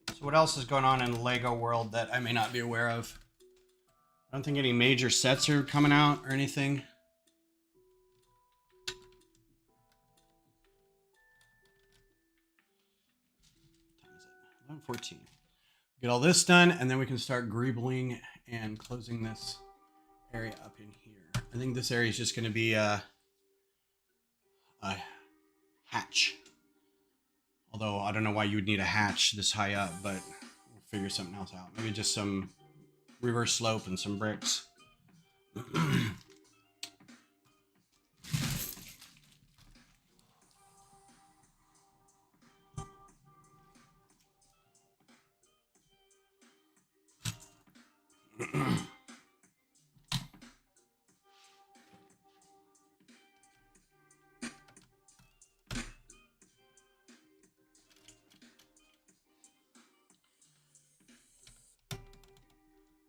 So what else is going on in the Lego world that I may not be aware of? I don't think any major sets are coming out or anything. What time is it? 11:14. Get all this done, and then we can start greebling and closing this area up in here. I think this area is just going to be a hatch. Although I don't know why you would need a hatch this high up, but we'll figure something else out. Maybe just some reverse slope and some bricks.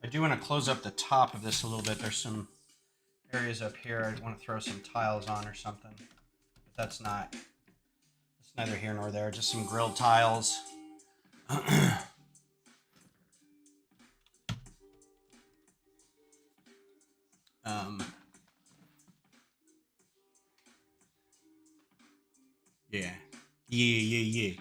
I do want to close up the top of this a little bit. There's some areas up here I want to throw some tiles on or something. But that's neither here nor there. Just some grilled tiles. Yeah. Yeah.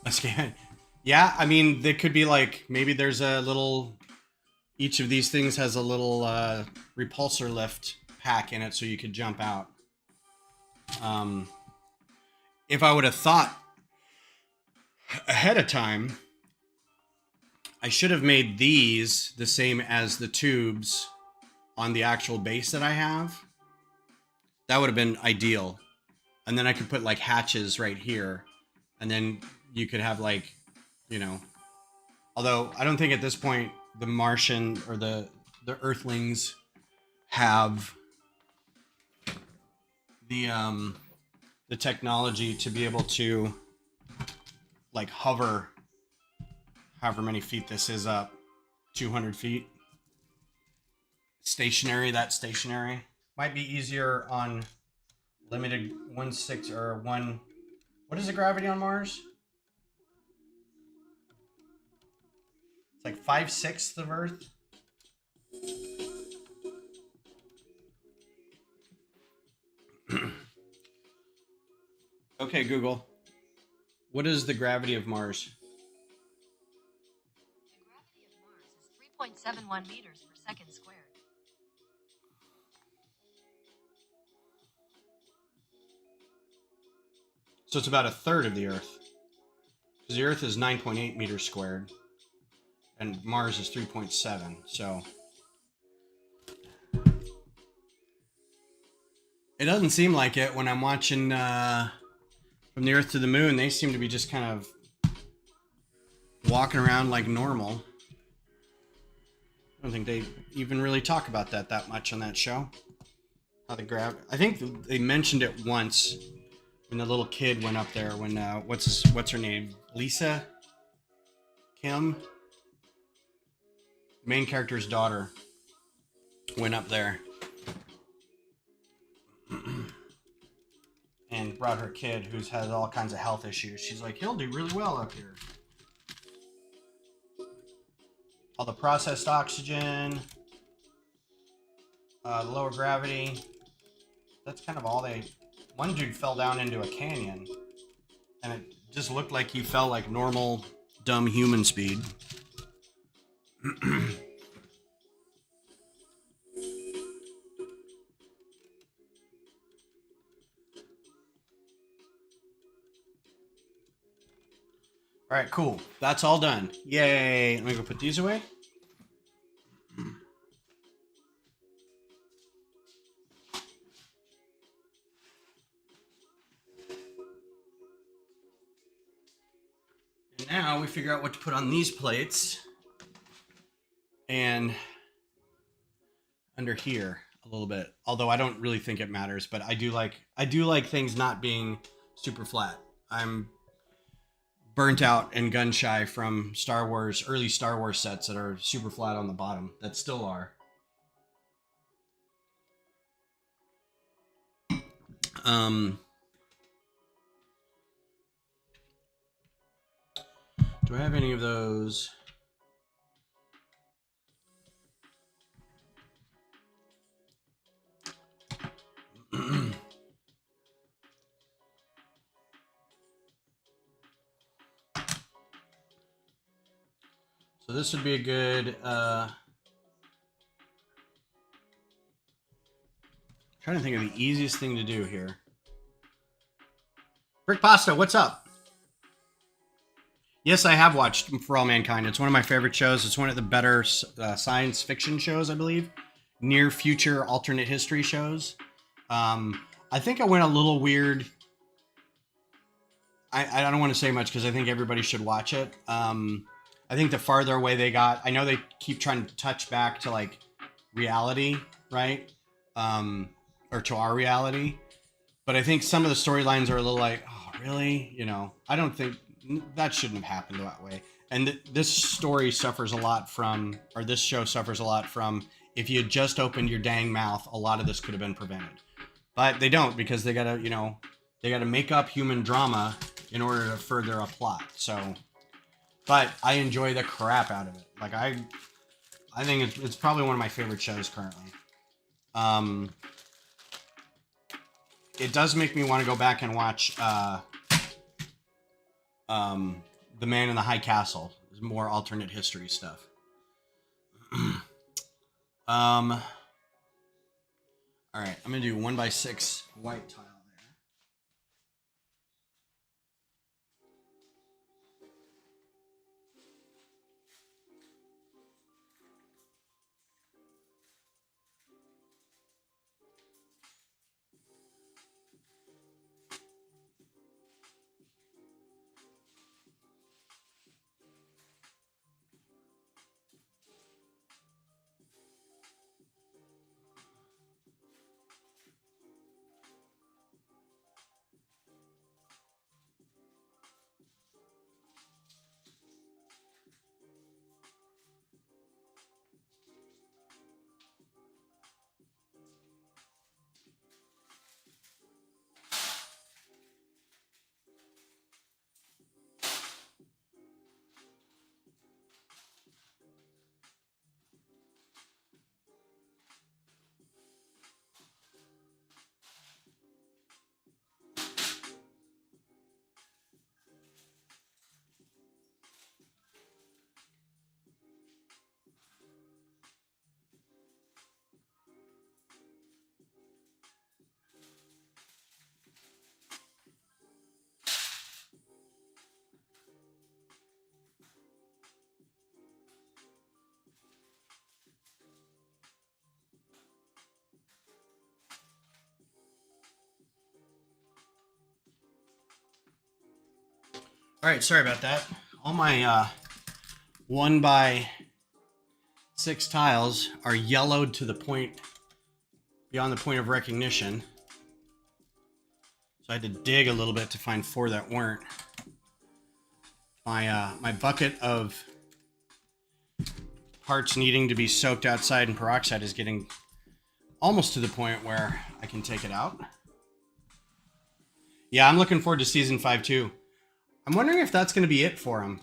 A scan. Yeah, I mean, they could be like, maybe there's a little, each of these things has a little repulsor lift pack in it so you could jump out. Um, if I would have thought ahead of time, I should have made these the same as the tubes on the actual base that I have. That would have been ideal. And then I could put like hatches right here. And then you could have like, you know, although I don't think at this point the Martian or the Earthlings have the technology to be able to like hover however many feet this is up, 200 feet. Stationary, that's stationary. Might be easier on limited 1/6 or 1. What is the gravity on Mars? It's like 5/6 of Earth. Okay, Google. What is the gravity of Mars? The gravity of Mars is 3.71 meters per second squared. So it's about a third of the Earth. Because the Earth is 9.8 meters squared, and Mars is 3.7. So it doesn't seem like it when I'm watching from the Earth to the Moon. They seem to be just kind of walking around like normal. I don't think they even really talk about that much on that show. How the I think they mentioned it once when the little kid went up there. When what's her name? Lisa Kim, main character's daughter, went up there and brought her kid who's had all kinds of health issues. She's like, he'll do really well up here. All the processed oxygen, lower gravity. That's kind of all they. One dude fell down into a canyon, and it just looked like he fell like normal, dumb human speed. All right, cool. That's all done. Yay. Let me go put these away. And now we figure out what to put on these plates. And under here a little bit. Although I don't really think it matters, but I do like things not being super flat. I'm burnt out and gun shy from Star Wars, early Star Wars sets that are super flat on the bottom, that still are. Do I have any of those? So this would be a good trying to think of the easiest thing to do here. Brick Pasta, what's up? Yes, I have watched For All Mankind. It's one of my favorite shows. It's one of the better science fiction shows, I believe. Near future alternate history shows. I think I went a little weird. I don't want to say much because I think everybody should watch it. I think the farther away they got, I know they keep trying to touch back to like reality, right? Or to our reality. But I think some of the storylines are a little like, oh, really? You know, I don't think that shouldn't have happened that way. And this story suffers a lot from, or this show suffers a lot from, if you had just opened your dang mouth, a lot of this could have been prevented. But they don't, because they gotta, you know, they gotta make up human drama in order to further a plot. So, but I enjoy the crap out of it. Like I think it's probably one of my favorite shows currently. It does make me want to go back and watch The Man in the High Castle. There's more alternate history stuff. All right, I'm gonna do 1x6 white tile there. All right, sorry about that. All my 1x6 tiles are yellowed to the point, beyond the point of recognition. So I had to dig a little bit to find 4 that weren't. My bucket of parts needing to be soaked outside in peroxide is getting almost to the point where I can take it out. Yeah, I'm looking forward to season 5 too. I'm wondering if that's going to be it for them.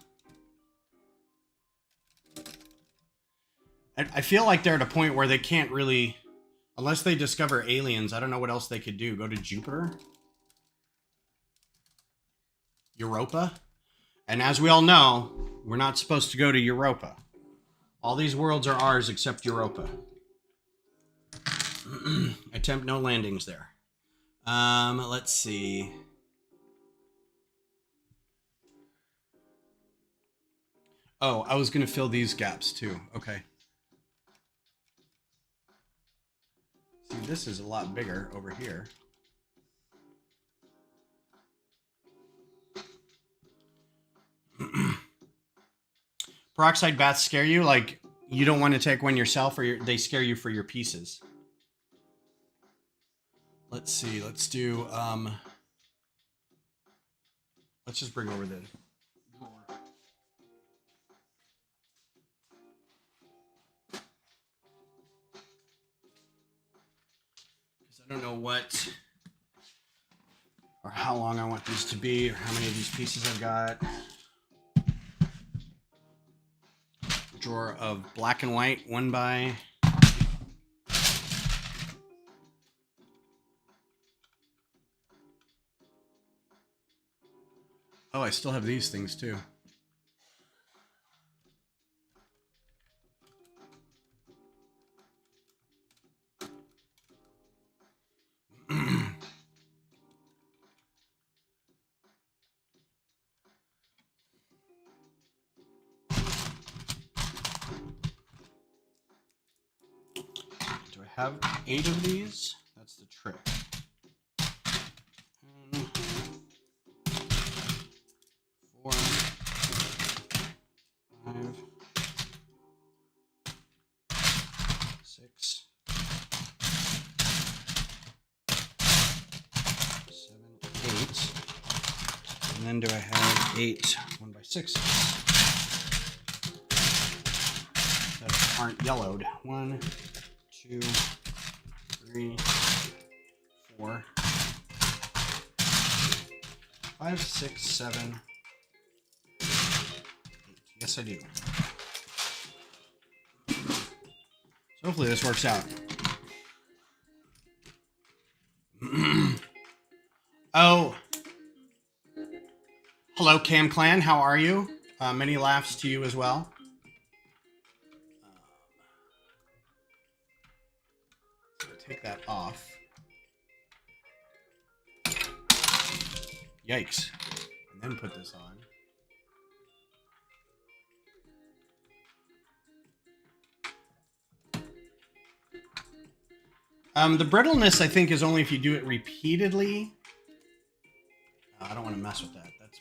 I feel like they're at a point where they can't really, unless they discover aliens, I don't know what else they could do. Go to Jupiter? Europa? And as we all know, we're not supposed to go to Europa. All these worlds are ours except Europa. Attempt no landings there. Let's see. Oh, I was going to fill these gaps too. Okay. See, this is a lot bigger over here. Peroxide baths scare you? Like, you don't want to take one yourself, or they scare you for your pieces? Let's see. Let's do, let's just bring over the drawer. Because I don't know what or how long I want these to be, or how many of these pieces I've got. Drawer of black and white 1x. Oh, I still have these things too. Do I have 8 of these? That's the trick. 4, 5, 6, 7, 8. And then do I have 8 1x6s that aren't yellowed? 1, 2, 3, 4, 5, 6, 7, 8. Yes, I do. So hopefully this works out. Oh. Hello, Cam Clan. How are you? Many laughs to you as well. So take that off. Yikes. And then put this on. The brittleness, I think, is only if you do it repeatedly. I don't want to mess with that. That's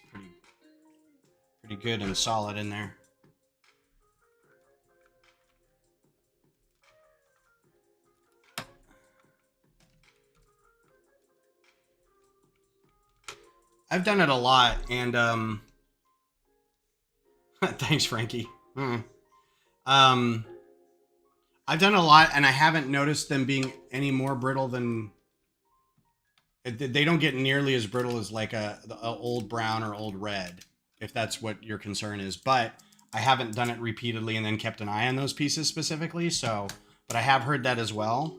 pretty good and solid in there. I've done it a lot, and thanks, Frankie. I've done a lot, and I haven't noticed them being any more brittle than. They don't get nearly as brittle as like a old brown or old red, if that's what your concern is. But I haven't done it repeatedly and then kept an eye on those pieces specifically. So, but I have heard that as well.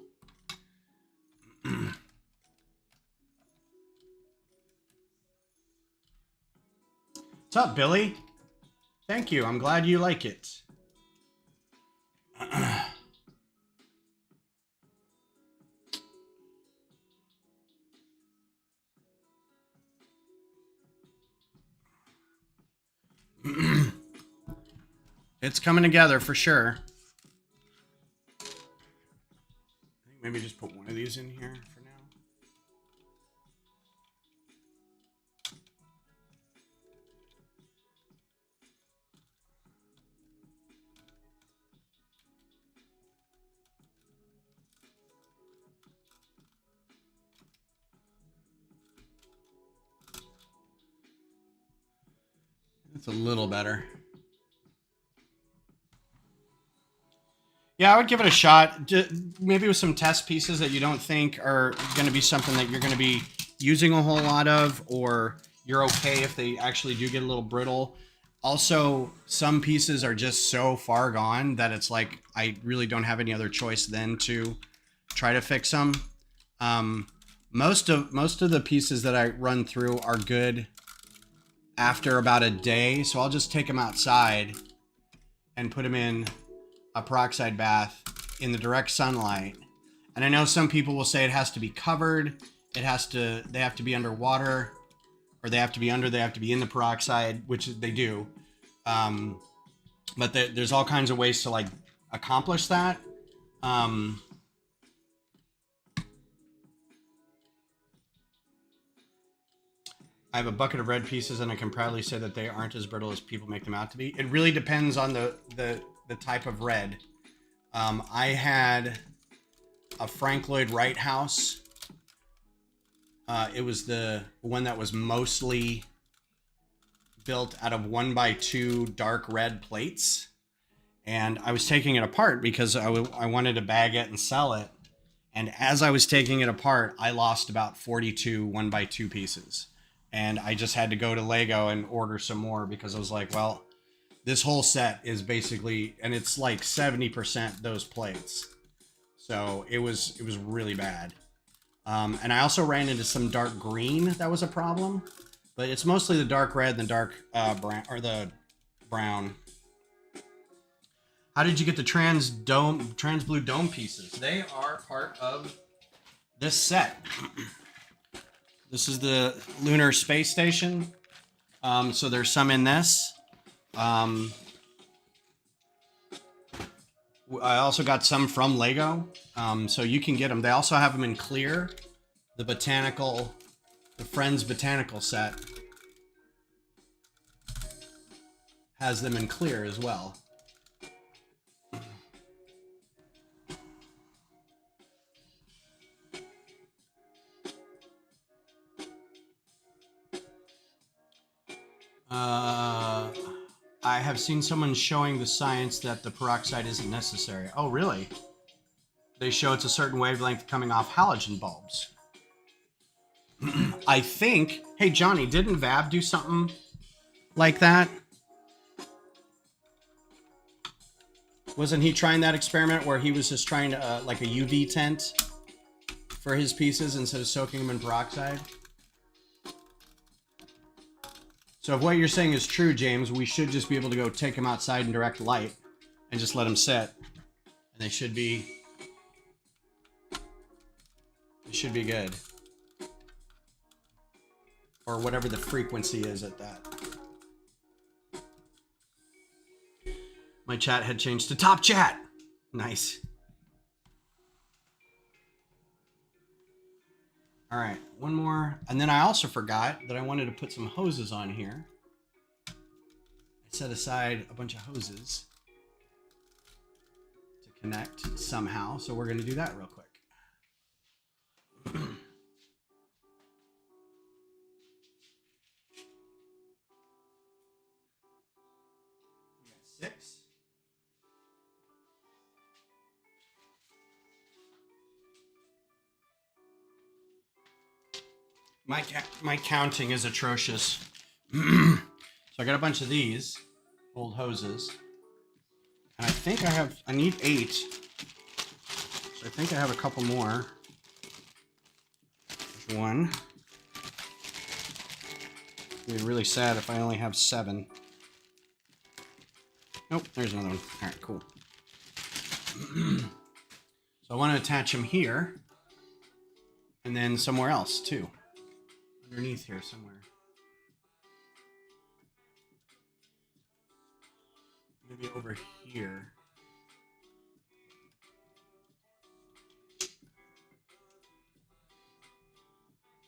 What's up, Billy? Thank you. I'm glad you like it. It's coming together for sure. I think maybe just put one of these in here for now. It's a little better. Yeah, I would give it a shot. Maybe with some test pieces that you don't think are going to be something that you're going to be using a whole lot of, or you're okay if they actually do get a little brittle. Also, some pieces are just so far gone that it's like I really don't have any other choice than to try to fix them. Most of the pieces that I run through are good after about a day, so I'll just take them outside and put them in a peroxide bath in the direct sunlight. And I know some people will say it has to be covered, they have to be underwater, or they have to be in the peroxide, which they do. But there's all kinds of ways to like accomplish that. I have a bucket of red pieces, and I can proudly say that they aren't as brittle as people make them out to be. It really depends on the type of red. I had a Frank Lloyd Wright house. It was the one that was mostly built out of 1x2 dark red plates. And I was taking it apart because I wanted to bag it and sell it. And as I was taking it apart, I lost about 42 1x2 pieces. And I just had to go to Lego and order some more because I was like, well, this whole set is basically, and it's like 70% those plates. So it was really bad. And I also ran into some dark green that was a problem, but it's mostly the dark red and the dark brown, or the brown. How did you get the trans blue dome pieces? They are part of this set. This is the Lunar Space Station. So there's some in this. I also got some from Lego. So you can get them. They also have them in clear. The Friends Botanical set has them in clear as well. I have seen someone showing the science that the peroxide isn't necessary. Oh, really? They show it's a certain wavelength coming off halogen bulbs. I think... Hey, Johnny, didn't Vab do something like that? Wasn't he trying that experiment where he was just trying to, like a UV tent for his pieces instead of soaking them in peroxide? So if what you're saying is true, James, we should just be able to go take them outside in direct light and just let them sit. And they should be good. Or whatever the frequency is at that. My chat had changed to top chat. Nice. All right, one more. And then I also forgot that I wanted to put some hoses on here. I set aside a bunch of hoses to connect somehow. So we're going to do that real quick. We got 6. My counting is atrocious. So I got a bunch of these old hoses. And I need 8. So I think I have a couple more. There's 1. It'd be really sad if I only have 7. Nope, there's another one. All right, cool. So I want to attach them here. And then somewhere else, too. Underneath here somewhere. Maybe over here.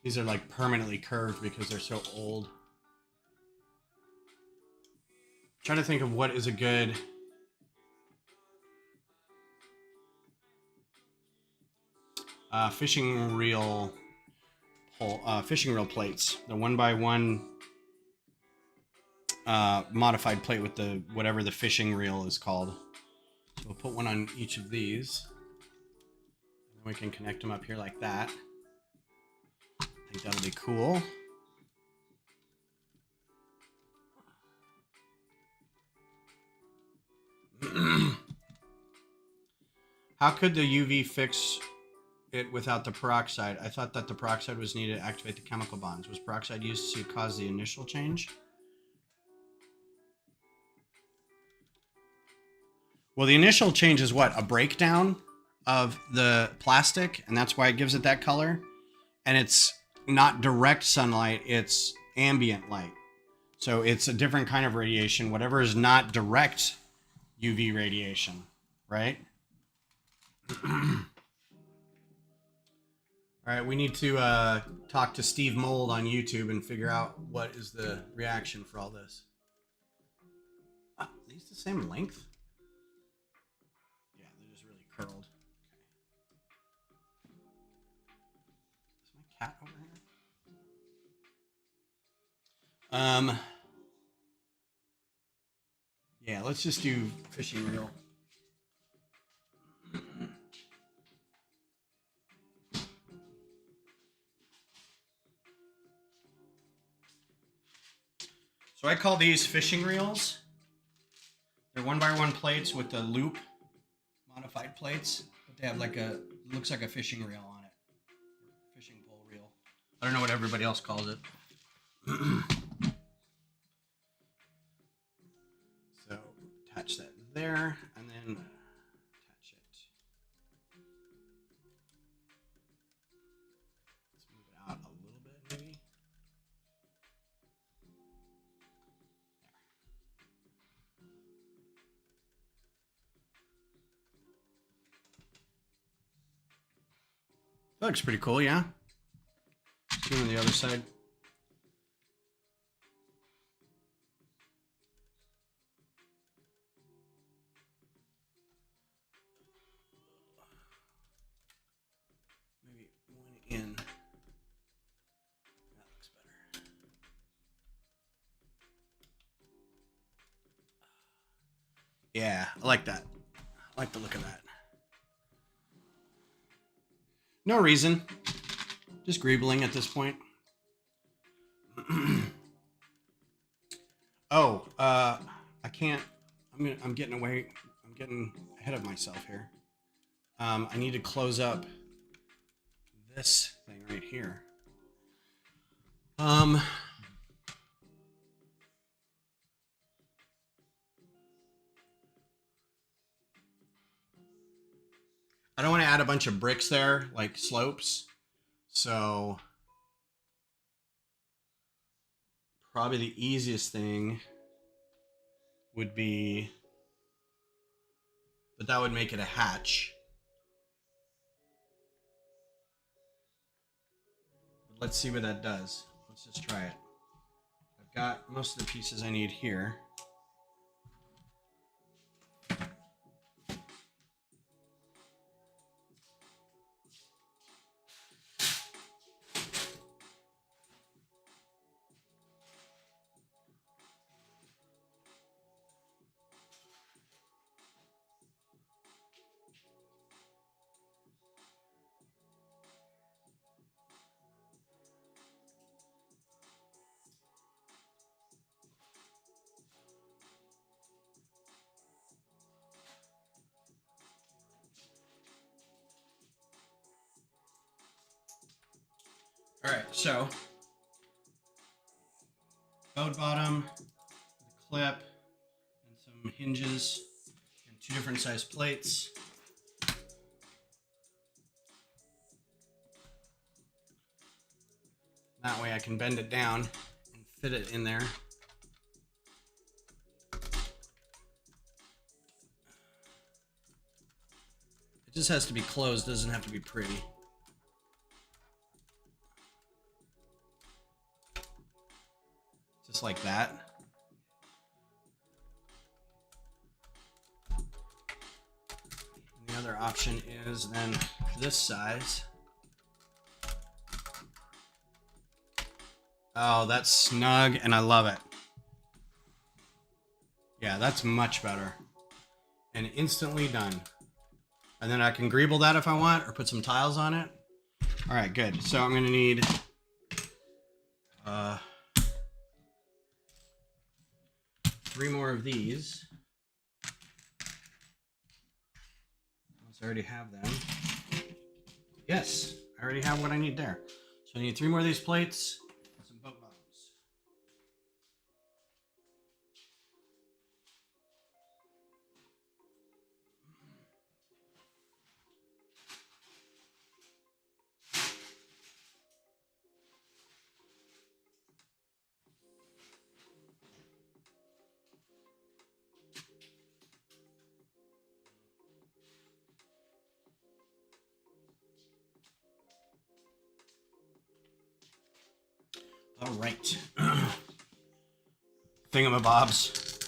These are like permanently curved because they're so old. Trying to think of what is a good fishing reel plates. The 1x1 modified plate with the whatever the fishing reel is called. So we'll put one on each of these. And we can connect them up here like that. I think that'll be cool. How could the UV fix it without the peroxide? I thought that the peroxide was needed to activate the chemical bonds. Was peroxide used to cause the initial change? Well, the initial change is what? A breakdown of the plastic, and that's why it gives it that color. And it's not direct sunlight, it's ambient light. So it's a different kind of radiation, whatever is not direct UV radiation, right? All right, we need to talk to Steve Mold on YouTube and figure out what is the reaction for all this. Are these the same length? Yeah, they're just really curled. Okay. Is my cat over here? Yeah, let's just do fishing reel. So I call these fishing reels. They're 1x1 plates with the loop modified plates, but they have like looks like a fishing reel on it. Fishing pole reel. I don't know what everybody else calls it. So attach that there and then attach it. Let's move it out a little bit maybe. That looks pretty cool, yeah? Do it on the other side. Maybe one in. That looks better. Yeah, I like that. I like the look of that. No reason. Just greebling at this point. Oh, I can't. I'm getting away. I'm getting ahead of myself here. I need to close up this thing right here. I don't want to add a bunch of bricks there, like slopes. So probably the easiest thing would be, but that would make it a hatch. But let's see what that does. Let's just try it. I've got most of the pieces I need here. All right, so boat bottom, the clip, and some hinges, and 2 different size plates. That way I can bend it down and fit it in there. It just has to be closed, doesn't have to be pretty. Just like that. And the other option is then this size. Oh, that's snug and I love it. Yeah, that's much better. And instantly done. And then I can greeble that if I want or put some tiles on it. All right, good. So I'm going to need 3 more of these. Unless I already have them. Yes, I already have what I need there. So I need 3 more of these plates and some boat bottoms. All right. Thingamabobs.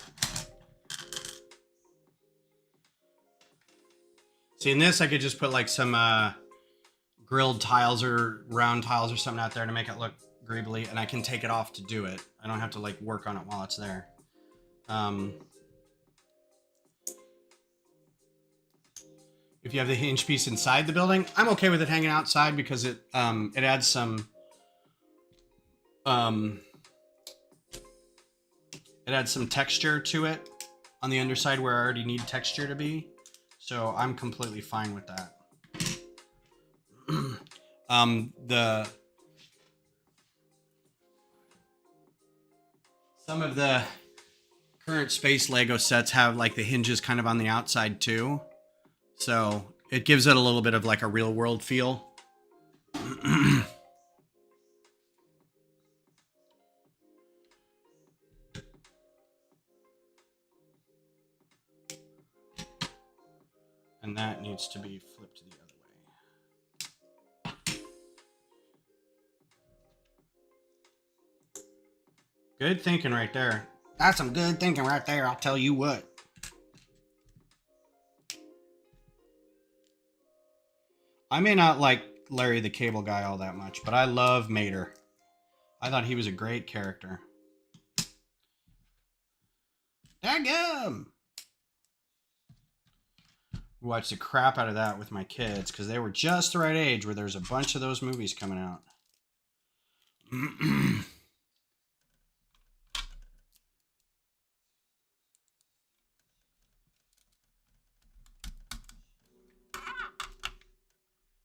See, in this, I could just put like some grilled tiles or round tiles or something out there to make it look greebly, and I can take it off to do it. I don't have to like work on it while it's there. If you have the hinge piece inside the building, I'm okay with it hanging outside because it adds some texture to it on the underside where I already need texture to be. So I'm completely fine with that. Some of the current space Lego sets have like the hinges kind of on the outside too. So it gives it a little bit of like a real world feel. And that needs to be flipped the other way. Good thinking right there. That's some good thinking right there, I'll tell you what. I may not like Larry the Cable Guy all that much, but I love Mater. I thought he was a great character. Daggum! Watched the crap out of that with my kids because they were just the right age where there's a bunch of those movies coming out.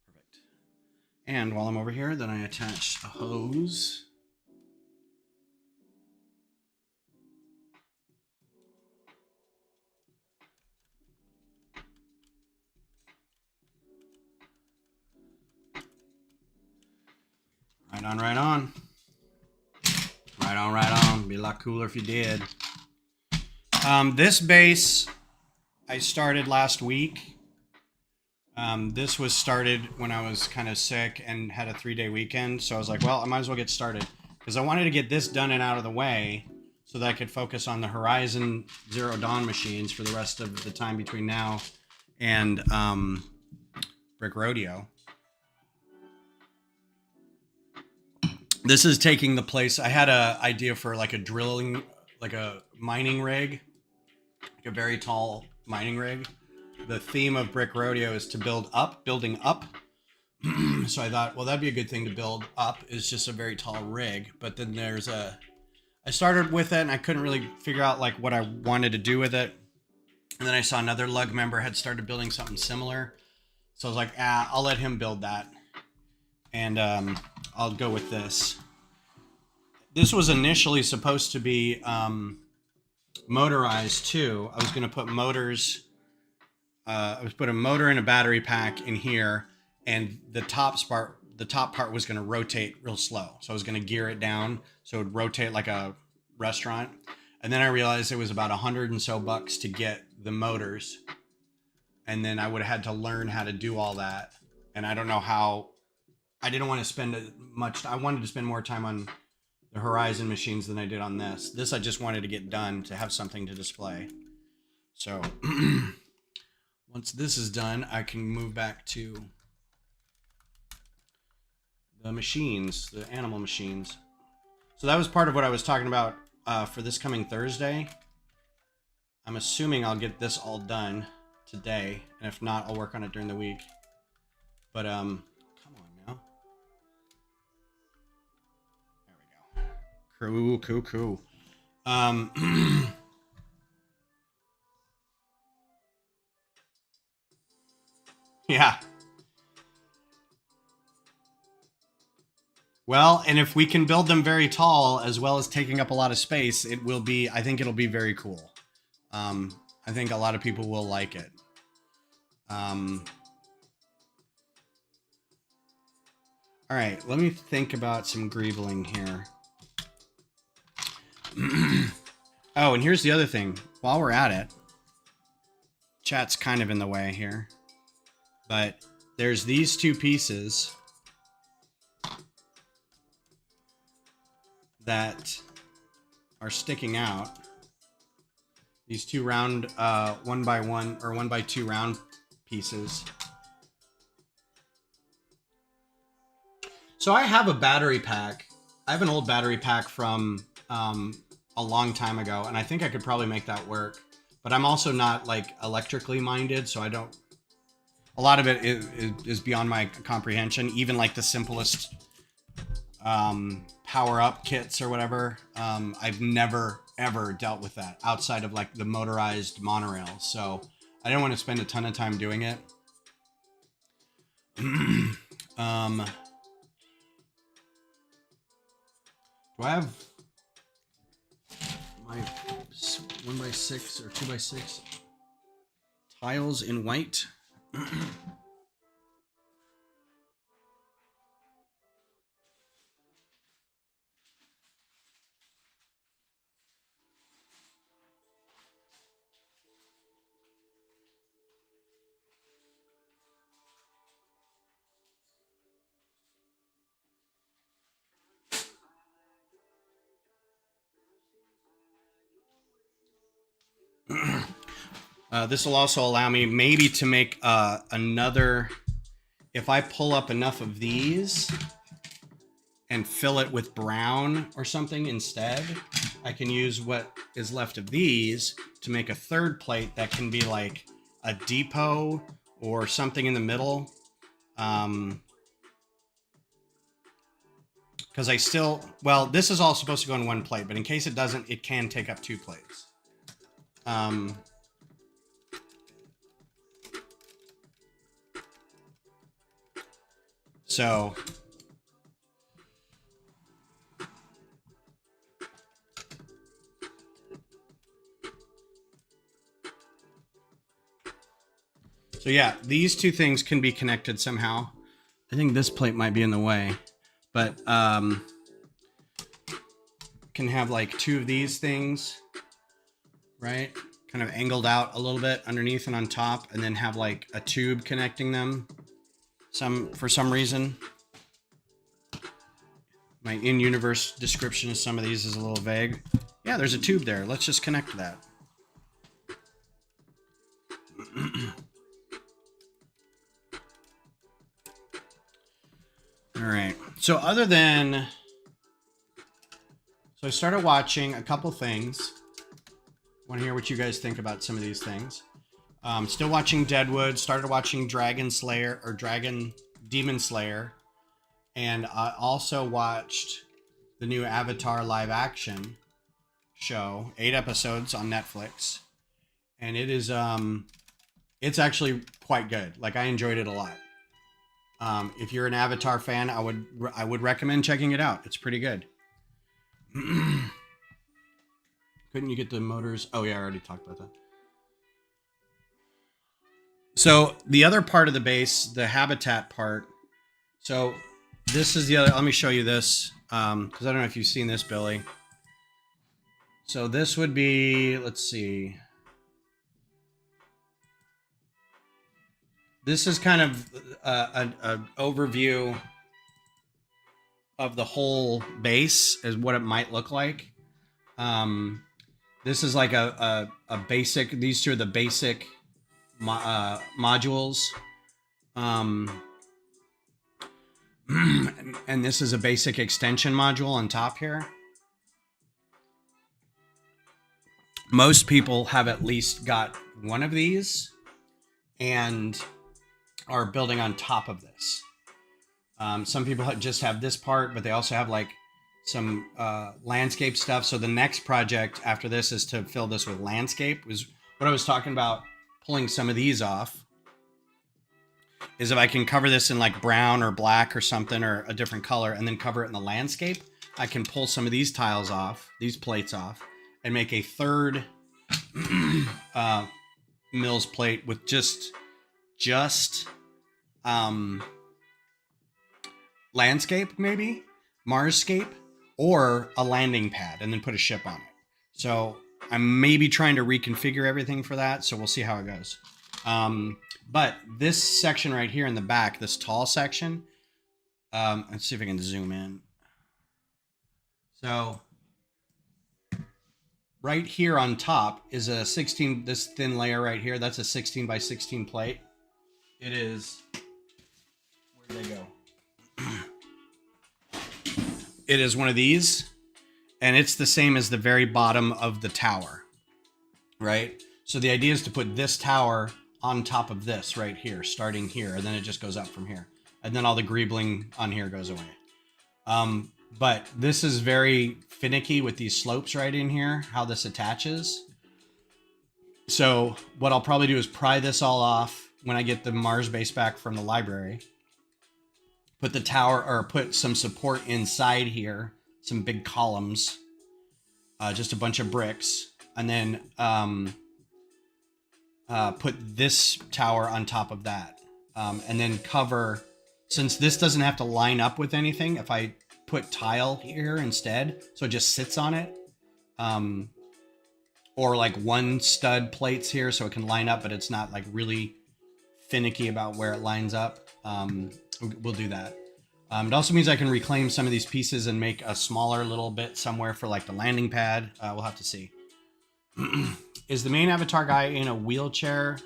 Perfect. And while I'm over here, then I attach a hose. Right on. Be a lot cooler if you did. This base I started last week. This was started when I was kind of sick and had a 3-day weekend. So I was like, well, I might as well get started. Because I wanted to get this done and out of the way so that I could focus on the Horizon Zero Dawn machines for the rest of the time between now and Brick Rodeo. This is taking the place. I had an idea for like a drilling, like a mining rig, like a very tall mining rig. The theme of Brick Rodeo is to building up. So I thought, well, that'd be a good thing to build up, is just a very tall rig. But then I started with it and I couldn't really figure out like what I wanted to do with it. And then I saw another lug member had started building something similar. So I was like, I'll let him build that. And I'll go with this. This was initially supposed to be motorized too. I was going to put motors. I was put a motor and a battery pack in here, and the top part was going to rotate real slow. So I was going to gear it down so it would rotate like a restaurant. And then I realized it was about $100 and so to get the motors, and then I would have had to learn how to do all that. And I don't know how. I didn't want to spend much. I wanted to spend more time on the Horizon machines than I did on this. This I just wanted to get done to have something to display. So once this is done, I can move back to the machines, the animal machines. So that was part of what I was talking about for this coming Thursday. I'm assuming I'll get this all done today, and if not, I'll work on it during the week. But come on now. There we go. Cool. Yeah. Well, and if we can build them very tall as well as taking up a lot of space, it will be, I think it'll be very cool. I think a lot of people will like it. All right, let me think about some greebling here. Oh, and here's the other thing. While we're at it, chat's kind of in the way here, but there's these two pieces that are sticking out. These two round 1x1 or 1x2 round pieces. So I have a battery pack. I have an old battery pack from a long time ago, and I think I could probably make that work. But I'm also not like electrically minded, so I don't. A lot of it is beyond my comprehension. Even like the simplest power-up kits or whatever, I've never ever dealt with that outside of like the motorized monorail. So I didn't want to spend a ton of time doing it. Do I have my 1x6 or 2x6 tiles in white? This will also allow me maybe to make another, if I pull up enough of these and fill it with brown or something instead, I can use what is left of these to make a third plate that can be like a depot or something in the middle. Because I still, well, this is all supposed to go in one plate, but in case it doesn't, it can take up 2 plates. So yeah, these two things can be connected somehow. I think this plate might be in the way, but can can have like two of these things, right? Kind of angled out a little bit underneath and on top, and then have like a tube connecting them. For some reason. My in-universe description of some of these is a little vague. Yeah, there's a tube there. Let's just connect that. All right. So I started watching a couple things. Want to hear what you guys think about some of these things. Still watching Deadwood. Started watching Demon Slayer. And I also watched the new Avatar live action show, 8 episodes on Netflix. And it is, it's actually quite good. Like, I enjoyed it a lot. If you're an Avatar fan, I would recommend checking it out. It's pretty good. Couldn't you get the motors? Oh yeah, I already talked about that. So the other part of the base, the habitat part. So this is the other, let me show you this. Cause I don't know if you've seen this, Billy. So this would be, let's see. This is kind of an overview of the whole base as what it might look like. This is like a basic, these two are the basic modules. And this is a basic extension module on top here. Most people have at least got one of these and are building on top of this. Some people just have this part, but they also have like some landscape stuff. So the next project after this is to fill this with landscape. Was what I was talking about, pulling some of these off. Is if I can cover this in like brown or black or something, or a different color, and then cover it in the landscape, I can pull some of these tiles off, these plates off, and make a third Mills plate with just landscape, maybe Marsscape, or a landing pad, and then put a ship on it. So I'm maybe trying to reconfigure everything for that. So we'll see how it goes. But this section right here in the back, this tall section, let's see if I can zoom in. So right here on top is a 16, this thin layer right here. That's a 16 by 16 plate. It is, where did they go? It is one of these, and it's the same as the very bottom of the tower, right? So the idea is to put this tower on top of this right here, starting here, and then it just goes up from here. And then all the greebling on here goes away. But this is very finicky with these slopes right in here, how this attaches. So what I'll probably do is pry this all off when I get the Mars base back from the library. Put the tower, or put some support inside here, some big columns, just a bunch of bricks, and then put this tower on top of that, and then cover, since this doesn't have to line up with anything, if I put tile here instead, so it just sits on it, or like one stud plates here so it can line up, but it's not like really finicky about where it lines up. We'll do that. It also means I can reclaim some of these pieces and make a smaller little bit somewhere for like the landing pad. We'll have to see. Is the main Avatar guy in a wheelchair?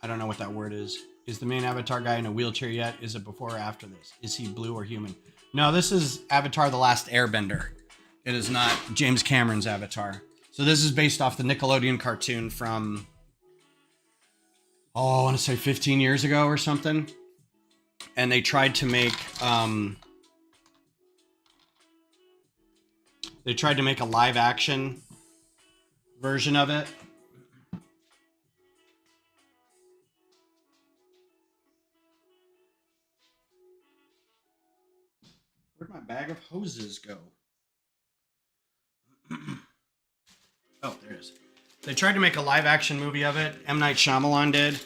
I don't know what that word is. Is the main Avatar guy in a wheelchair yet? Is it before or after this? Is he blue or human? No, this is Avatar: The Last Airbender. It is not James Cameron's Avatar. So this is based off the Nickelodeon cartoon from, I want to say 15 years ago or something. And they tried to make a live action version of it. Where'd my bag of hoses go? Oh, there it is. They tried to make a live action movie of it. M. Night Shyamalan did.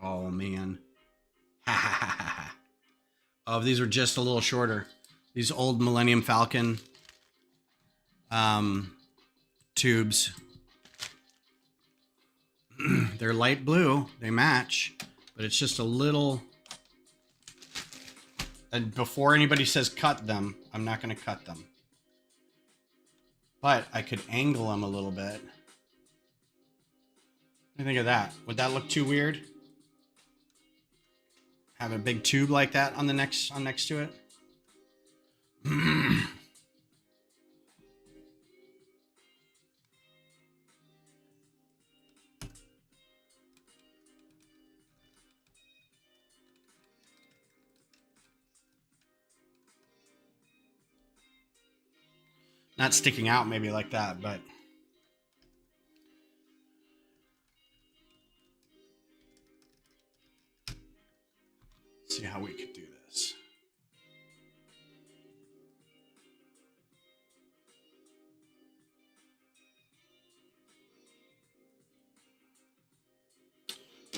Oh, man. Oh, these are just a little shorter. These old Millennium Falcon tubes. They're light blue. They match, but it's just a little... And before anybody says cut them, I'm not going to cut them. But I could angle them a little bit. What do you think of that? Would that look too weird? Have a big tube like that on the next to it? Not sticking out maybe like that, but let's see how we could do this.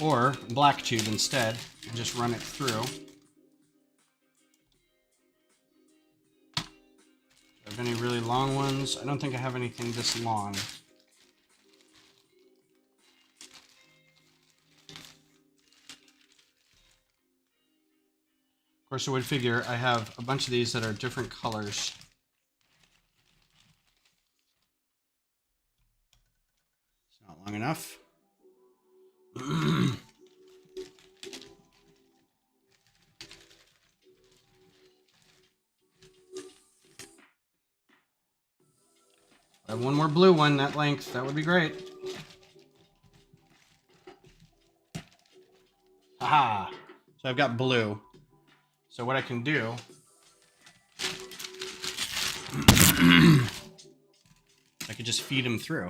Or black tube instead, and just run it through. Do I have any really long ones? I don't think I have anything this long. Of course, I would figure I have a bunch of these that are different colors. It's not long enough. I have one more blue one that length. That would be great. Aha! So I've got blue. So what I can do... I could just feed them through.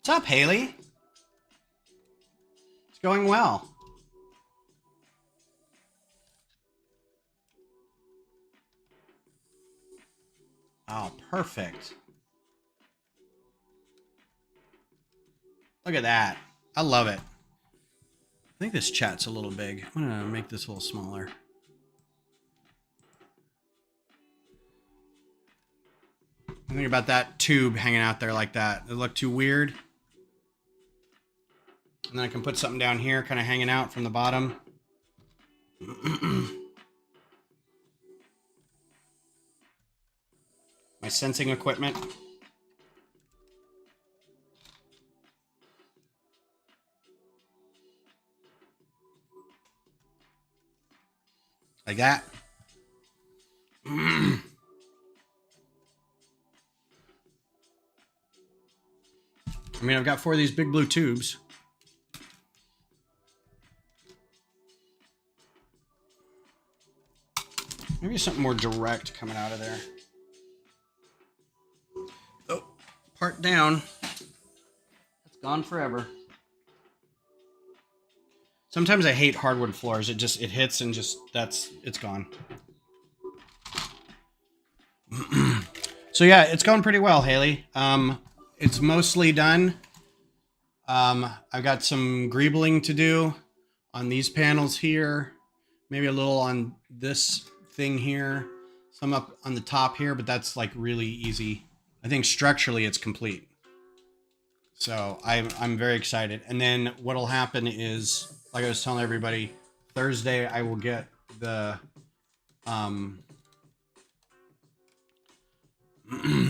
What's up, Haley? It's going well. Oh, perfect. Look at that. I love it. I think this chat's a little big. I'm gonna make this a little smaller. Think about that tube hanging out there like that. It look too weird. And then I can put something down here kind of hanging out from the bottom. My sensing equipment. Like that. I mean, I've got 4 of these big blue tubes. Maybe something more direct coming out of there. Oh, part down. It's gone forever. Sometimes I hate hardwood floors. It hits and just, it's gone. So yeah, it's going pretty well, Haley. It's mostly done. I've got some greebling to do on these panels here. Maybe a little on this thing here. Some up on the top here, but that's like really easy. I think structurally it's complete. So I'm very excited. And then what'll happen is, like I was telling everybody, Thursday I will get the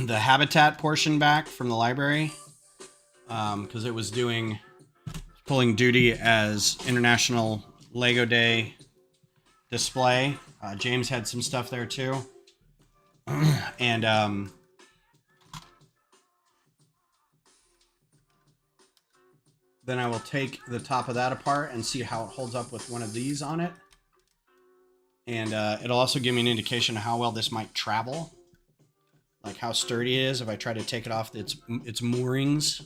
the habitat portion back from the library, because it was pulling duty as International Lego Day display. James had some stuff there too, and then I will take the top of that apart and see how it holds up with one of these on it, and it'll also give me an indication of how well this might travel. Like how sturdy it is if I try to take it off its moorings.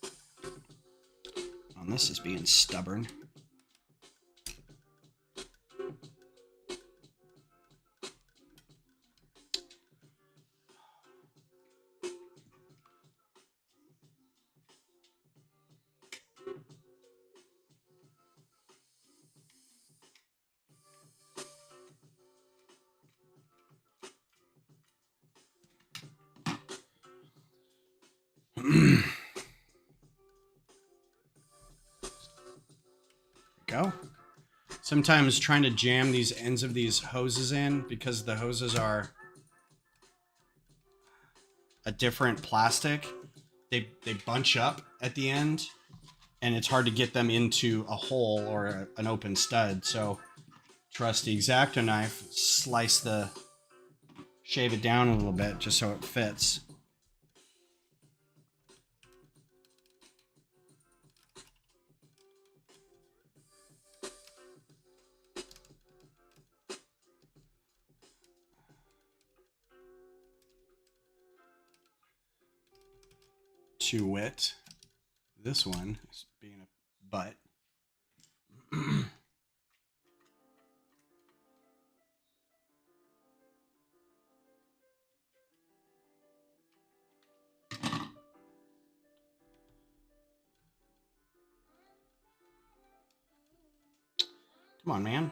Oh, this is being stubborn. sometimes trying to jam these ends of these hoses in, because the hoses are a different plastic, they bunch up at the end, and it's hard to get them into a hole or an open stud. So trust the X-Acto knife, shave it down a little bit just so it fits. To wit, this one is being a butt. Come on, man.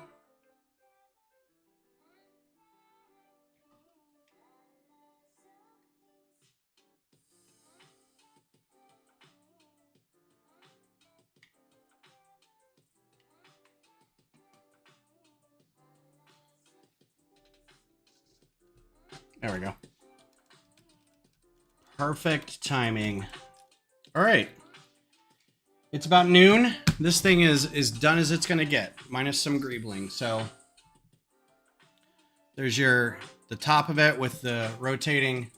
There we go. Perfect timing. All right. It's about noon. This thing is done as it's gonna get, minus some greebling. So there's the top of it with the rotating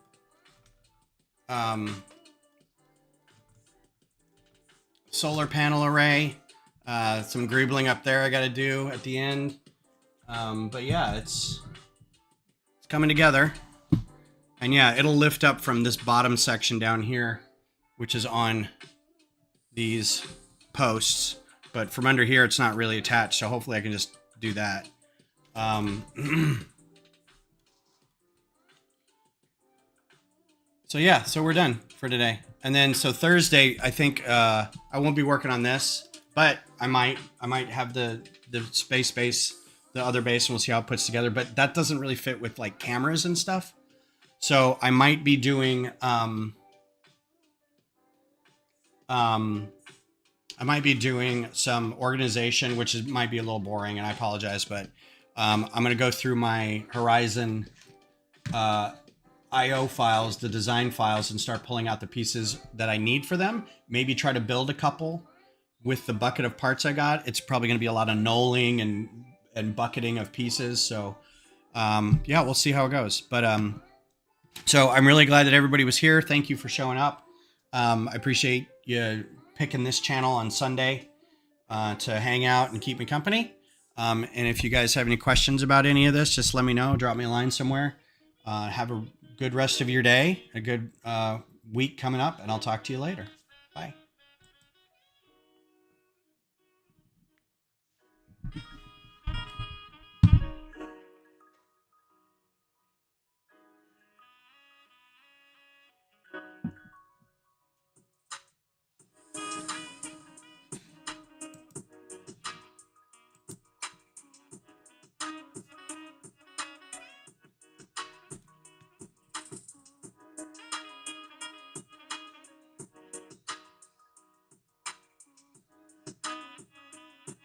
solar panel array. Some greebling up there I got to do at the end. But yeah, it's coming together. And yeah, it'll lift up from this bottom section down here, which is on these posts. But from under here, it's not really attached. So hopefully I can just do that. So yeah, so we're done for today. And then so Thursday, I think I won't be working on this, but I might have the space base, the other base, and we'll see how it puts together. But that doesn't really fit with like cameras and stuff. So I might be doing some organization, which might be a little boring, and I apologize, but I'm going to go through my Horizon IO files, the design files, and start pulling out the pieces that I need for them. Maybe try to build a couple with the bucket of parts I got. It's probably going to be a lot of knolling and bucketing of pieces. So yeah, we'll see how it goes. But so I'm really glad that everybody was here. Thank you for showing up. I appreciate you picking this channel on Sunday to hang out and keep me company. And if you guys have any questions about any of this, just let me know. Drop me a line somewhere. Have a good rest of your day, a good week coming up, and I'll talk to you later.